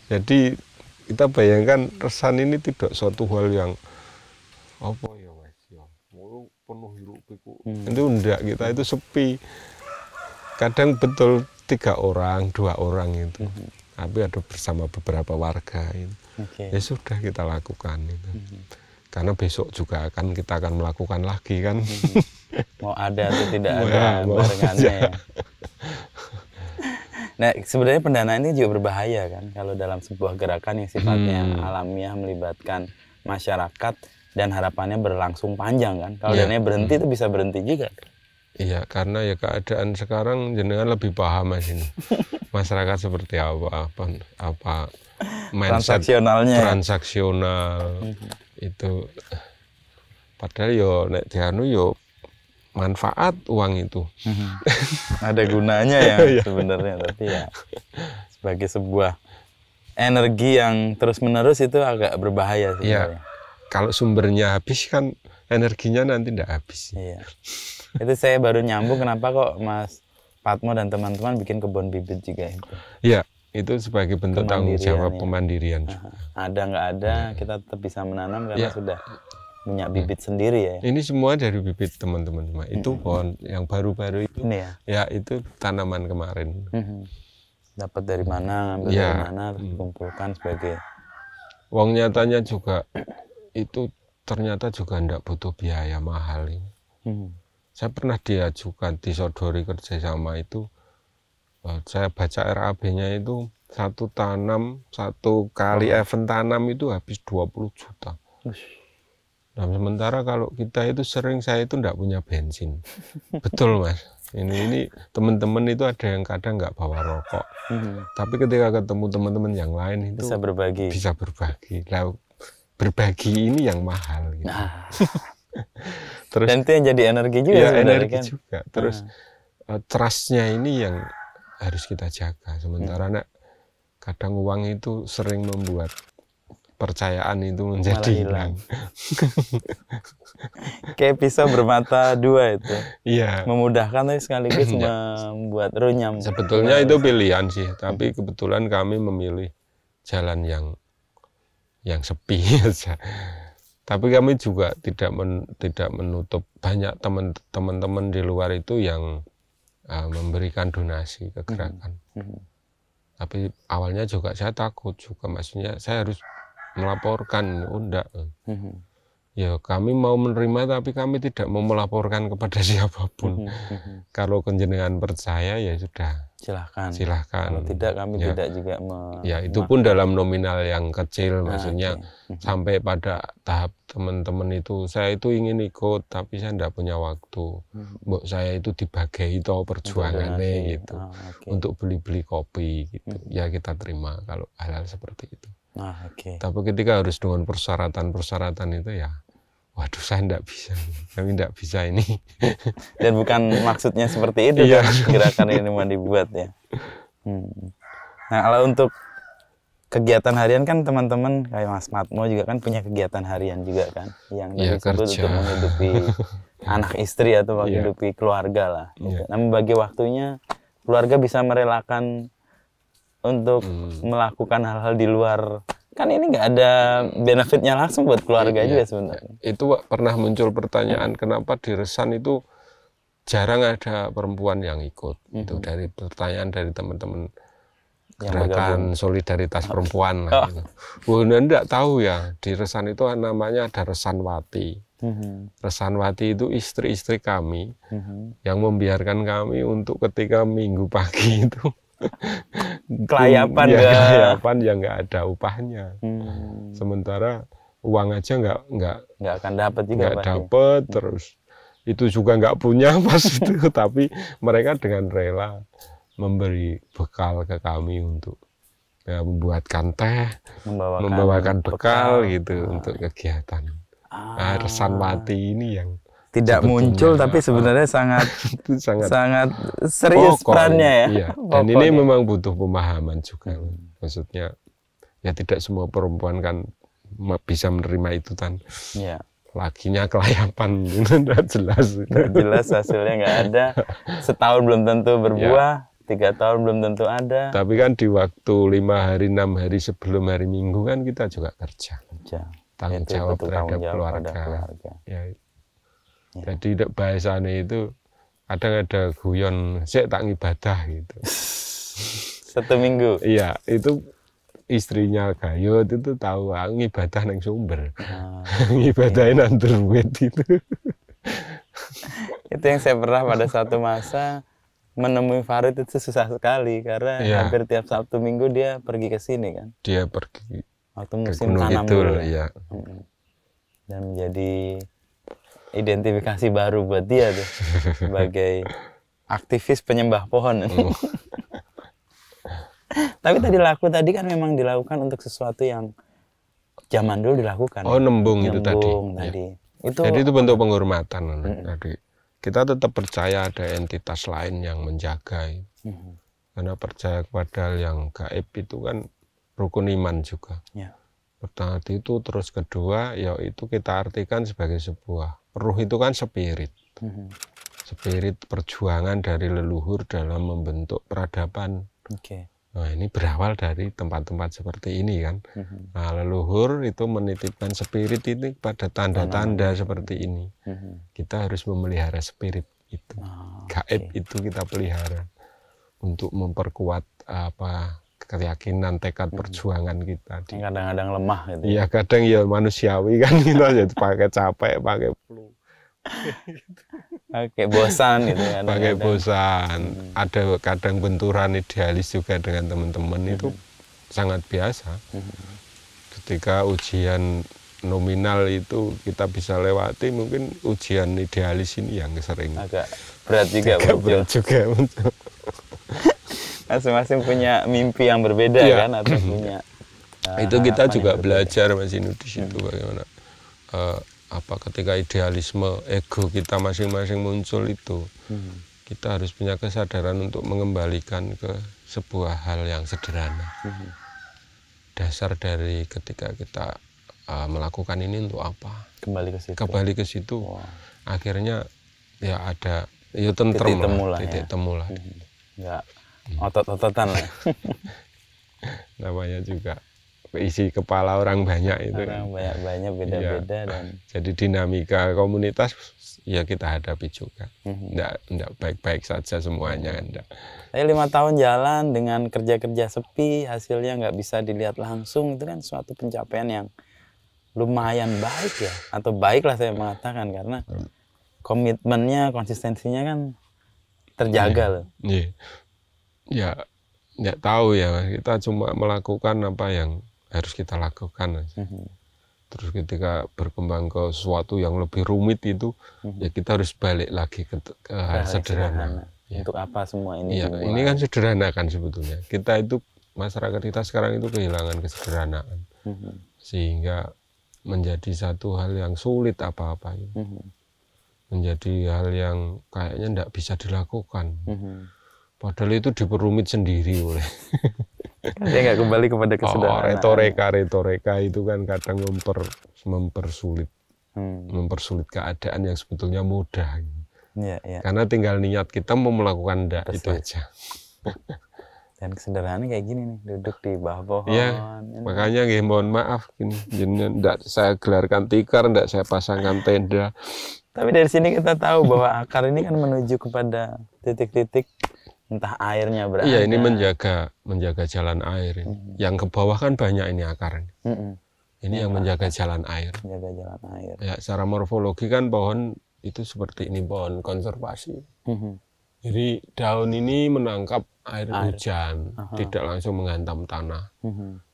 Jadi kita bayangkan Resan ini tidak suatu hal yang apa ya Mas ya, penuh hiruk pikuk. Itu enggak, kita itu sepi. Kadang betul 3 orang, 2 orang itu. Tapi ada bersama beberapa warga itu. Ya sudah kita lakukan itu. Karena besok juga kita akan melakukan lagi kan. Mau ada atau tidak ada barengannya ya. Nah, sebenarnya pendanaan ini juga berbahaya kan kalau dalam sebuah gerakan yang sifatnya alamiah melibatkan masyarakat dan harapannya berlangsung panjang kan. Kalau dananya berhenti itu bisa berhenti juga. Iya, karena ya keadaan sekarang jenengan lebih paham Mas ini. Masyarakat seperti apa mindset transaksional itu. Padahal yo nek dianu yo manfaat uang itu. Ada gunanya ya sebenarnya, tapi ya sebagai sebuah energi yang terus-menerus itu agak berbahaya sebenarnya. Kalau sumbernya habis kan energinya nanti tidak habis. Iya. Itu saya baru nyambung kenapa kok Mas Patmo dan teman-teman bikin kebun bibit juga itu. Iya, itu sebagai bentuk tanggung jawab kemandirian juga. Ada nggak ada, kita tetap bisa menanam karena sudah punya bibit sendiri ya. Ini semua dari bibit teman-teman semua. Itu pohon yang baru-baru itu. Ini ya? Ya, itu tanaman kemarin. Dapat dari mana, ngambil dari mana, terus dikumpulkan sebagai. Wong nyatanya juga itu ternyata juga tidak butuh biaya mahal ini. Saya pernah diajukan, disodori kerjasama itu. Saya baca RAB-nya itu satu kali event tanam itu habis 20 juta. Nah, sementara kalau kita itu sering saya itu enggak punya bensin. Betul Mas. Ini teman-teman itu ada yang kadang nggak bawa rokok. Tapi ketika ketemu teman-teman yang lain itu bisa berbagi. Nah, berbagi ini yang mahal. Gitu. Nah. Terus, dan itu yang jadi energi juga. Ya, energi kan? Juga. Terus trust-nya ini yang harus kita jaga. Sementara kadang uang itu sering membuat percayaan itu menjadi hilang. Kayak pisau bermata dua itu. Iya. Memudahkan tapi sekaligus membuat runyam. Sebetulnya itu pilihan sih, tapi kebetulan kami memilih jalan yang sepi aja. Tapi kami juga tidak menutup banyak teman-teman di luar itu yang memberikan donasi ke gerakan. Tapi awalnya juga saya takut juga, maksudnya saya harus melaporkan, enggak. Ya kami mau menerima tapi kami tidak mau melaporkan kepada siapapun. Kalau jenengan percaya ya sudah. Silahkan. Kalau tidak kami tidak juga. Ya itu pun dalam nominal yang kecil, maksudnya sampai pada tahap teman-teman itu saya itu ingin ikut tapi saya tidak punya waktu. Mbok saya itu dibagai toh perjuangannya gitu. Untuk beli-beli kopi gitu. Ya kita terima kalau hal-hal seperti itu. Tapi ketika harus dengan persyaratan itu ya, waduh saya tidak bisa, kami tidak bisa ini. Dan bukan maksudnya seperti itu kan gerakan ini mau dibuat ya. Nah kalau untuk kegiatan harian kan teman-teman kayak Mas Patmo juga kan punya kegiatan harian juga kan, yang disebut untuk menghidupi anak istri atau menghidupi keluarga lah. Gitu. Nah membagi waktunya, keluarga bisa merelakan untuk melakukan hal-hal di luar, kan ini nggak ada benefitnya langsung buat keluarga juga sebenarnya. Itu pernah muncul pertanyaan kenapa di Resan itu jarang ada perempuan yang ikut. Itu dari pertanyaan dari teman-teman gerakan solidaritas perempuan lah. Gitu. Enggak tahu ya, di Resan itu namanya ada Resanwati. Resanwati itu istri-istri kami yang membiarkan kami untuk ketika minggu pagi itu kelayapan yang nggak ada upahnya. Sementara uang aja nggak akan dapat juga, nggak dapat. Terus itu juga nggak punya pas itu, tapi mereka dengan rela memberi bekal ke kami untuk membuatkan teh, membawakan bekal gitu untuk kegiatan. Nah, Resanwati ini yang tidak muncul tapi sebenarnya sangat serius perannya ya. Iya. Dan ini memang butuh pemahaman juga. Maksudnya ya tidak semua perempuan kan bisa menerima itu kan. Iya. Lakinya kelayapan tidak jelas. Tidak jelas hasilnya nggak ada. Setahun belum tentu berbuah, 3 tahun belum tentu ada. Tapi kan di waktu 5 hari 6 hari sebelum hari Minggu kan kita juga kerja. Tanggung jawab terhadap keluarga. Ya. Jadi bahasanya itu kadang ada guyon, saya tak ngibadah gitu. 1 minggu. Iya, itu istrinya Gayut itu tahu aku ngibadah nang Sumber. Ngibadahin nandur duit itu. Itu yang saya pernah pada satu masa menemui Farid itu susah sekali karena hampir tiap Sabtu Minggu dia pergi ke sini kan. Dia pergi waktu musim tanam dulu ya. Dan menjadi identifikasi baru buat dia tuh sebagai aktivis penyembah pohon. Tapi tadi kan memang dilakukan untuk sesuatu yang zaman dulu dilakukan. Oh, nembung itu tadi. Ya. Jadi itu bentuk penghormatan. Jadi kita tetap percaya ada entitas lain yang menjaga. Karena percaya kepada yang gaib itu kan rukun iman juga. Pertama itu, terus kedua yaitu kita artikan sebagai sebuah ruh itu kan spirit. spirit perjuangan dari leluhur dalam membentuk peradaban. Nah, ini berawal dari tempat-tempat seperti ini kan. Nah, leluhur itu menitipkan spirit ini pada tanda-tanda seperti ini. Kita harus memelihara spirit itu. Gaib itu kita pelihara untuk memperkuat keyakinan, tekad perjuangan kita. Kadang-kadang lemah gitu. Iya, kadang ya manusiawi kan gitu aja, pakai capek, pakai flu. Oke, bosan gitu ya. Pakai bosan. Ada kadang benturan idealis juga dengan teman-teman itu sangat biasa. Ketika ujian nominal itu kita bisa lewati, mungkin ujian idealis ini yang sering. Agak berat juga. Berat juga muncul. Masing-masing punya mimpi yang berbeda kan, atau punya. Itu kita juga belajar Mas Inu di situ bagaimana. Ketika idealisme ego kita masing-masing muncul itu, kita harus punya kesadaran untuk mengembalikan ke sebuah hal yang sederhana. Dasar dari ketika kita melakukan ini untuk apa? Kembali ke situ. Akhirnya ya ada tentrem lah, titik temu lah. Enggak otot-ototan lah. Namanya juga isi kepala orang banyak itu. Orang banyak beda-beda dan jadi dinamika komunitas ya kita hadapi juga. Enggak baik-baik saja semuanya, enggak. 5 tahun jalan dengan kerja-kerja sepi, hasilnya nggak bisa dilihat langsung, itu kan suatu pencapaian yang lumayan baik ya, atau baiklah saya mengatakan, karena komitmennya, konsistensinya kan terjaga loh. Ya nggak tahu ya, kita cuma melakukan apa yang harus kita lakukan aja. Terus ketika berkembang ke sesuatu yang lebih rumit itu, ya kita harus balik lagi ke hal sederhana. Untuk apa semua ini? Ya, ini kan sederhana kan sebetulnya. Kita itu, masyarakat kita sekarang itu kehilangan kesederhanaan, sehingga menjadi satu hal yang sulit apa-apa. Menjadi hal yang kayaknya tidak bisa dilakukan. Padahal itu diperumit sendiri oleh. Dia nggak kembali kepada kesederhanaan. Retorika itu kan kadang mempersulit keadaan yang sebetulnya mudah. Karena tinggal niat kita mau melakukan itu aja. Dan kesederhanaan kayak gini nih, duduk di bawah pohon. Makanya mohon maaf, enggak saya gelarkan tikar, enggak saya pasangkan tenda. Tapi dari sini kita tahu bahwa akar ini kan menuju kepada titik-titik entah airnya berada. Iya, ini menjaga jalan air. Yang ke bawah kan banyak ini akar. Ini yang menjaga jalan air. Menjaga jalan air. Ya, secara morfologi kan pohon itu seperti ini, pohon konservasi. Jadi daun ini menangkap air hujan, tidak langsung menghantam tanah.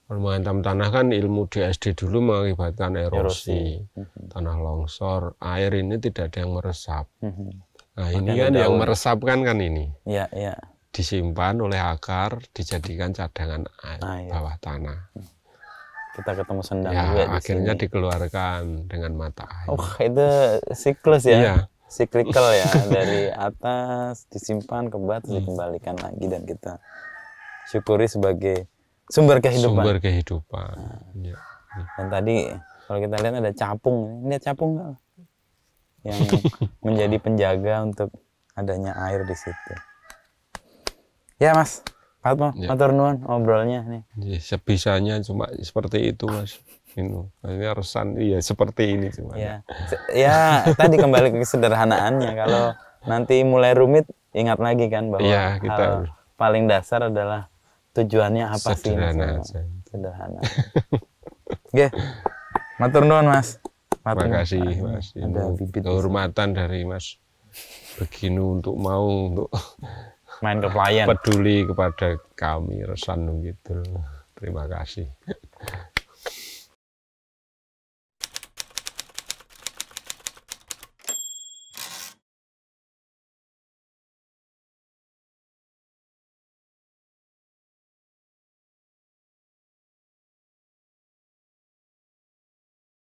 Kalau menghantam tanah kan ilmu di SD dulu mengakibatkan erosi, tanah longsor, air ini tidak ada yang meresap. Nah, ini kan yang meresapkan kan ini. Disimpan oleh akar, dijadikan cadangan air bawah tanah. Kita ketemu sendang juga di akhirnya sini. Dikeluarkan dengan mata air. Itu siklus ya? Cyclical ya, dari atas disimpan ke bawah, dikembalikan lagi, dan kita syukuri sebagai sumber kehidupan. Dan tadi kalau kita lihat ada capung, lihat capung nggak? Yang menjadi penjaga untuk adanya air di situ. Ya Mas, matur nuwun ngobrolnya nih. Sebisanya cuma seperti itu Mas. Ini resan seperti ini cuma. Tadi kembali ke kesederhanaannya. Kalau nanti mulai rumit, ingat lagi kan bahwa hal paling dasar adalah tujuannya apa sih? Sederhana. Oke, matur nuwun Mas. Terima kasih Mas. Kehormatan dari Mas Beginu untuk main ke pelayan, peduli kepada kami Resan gitu. Terima kasih.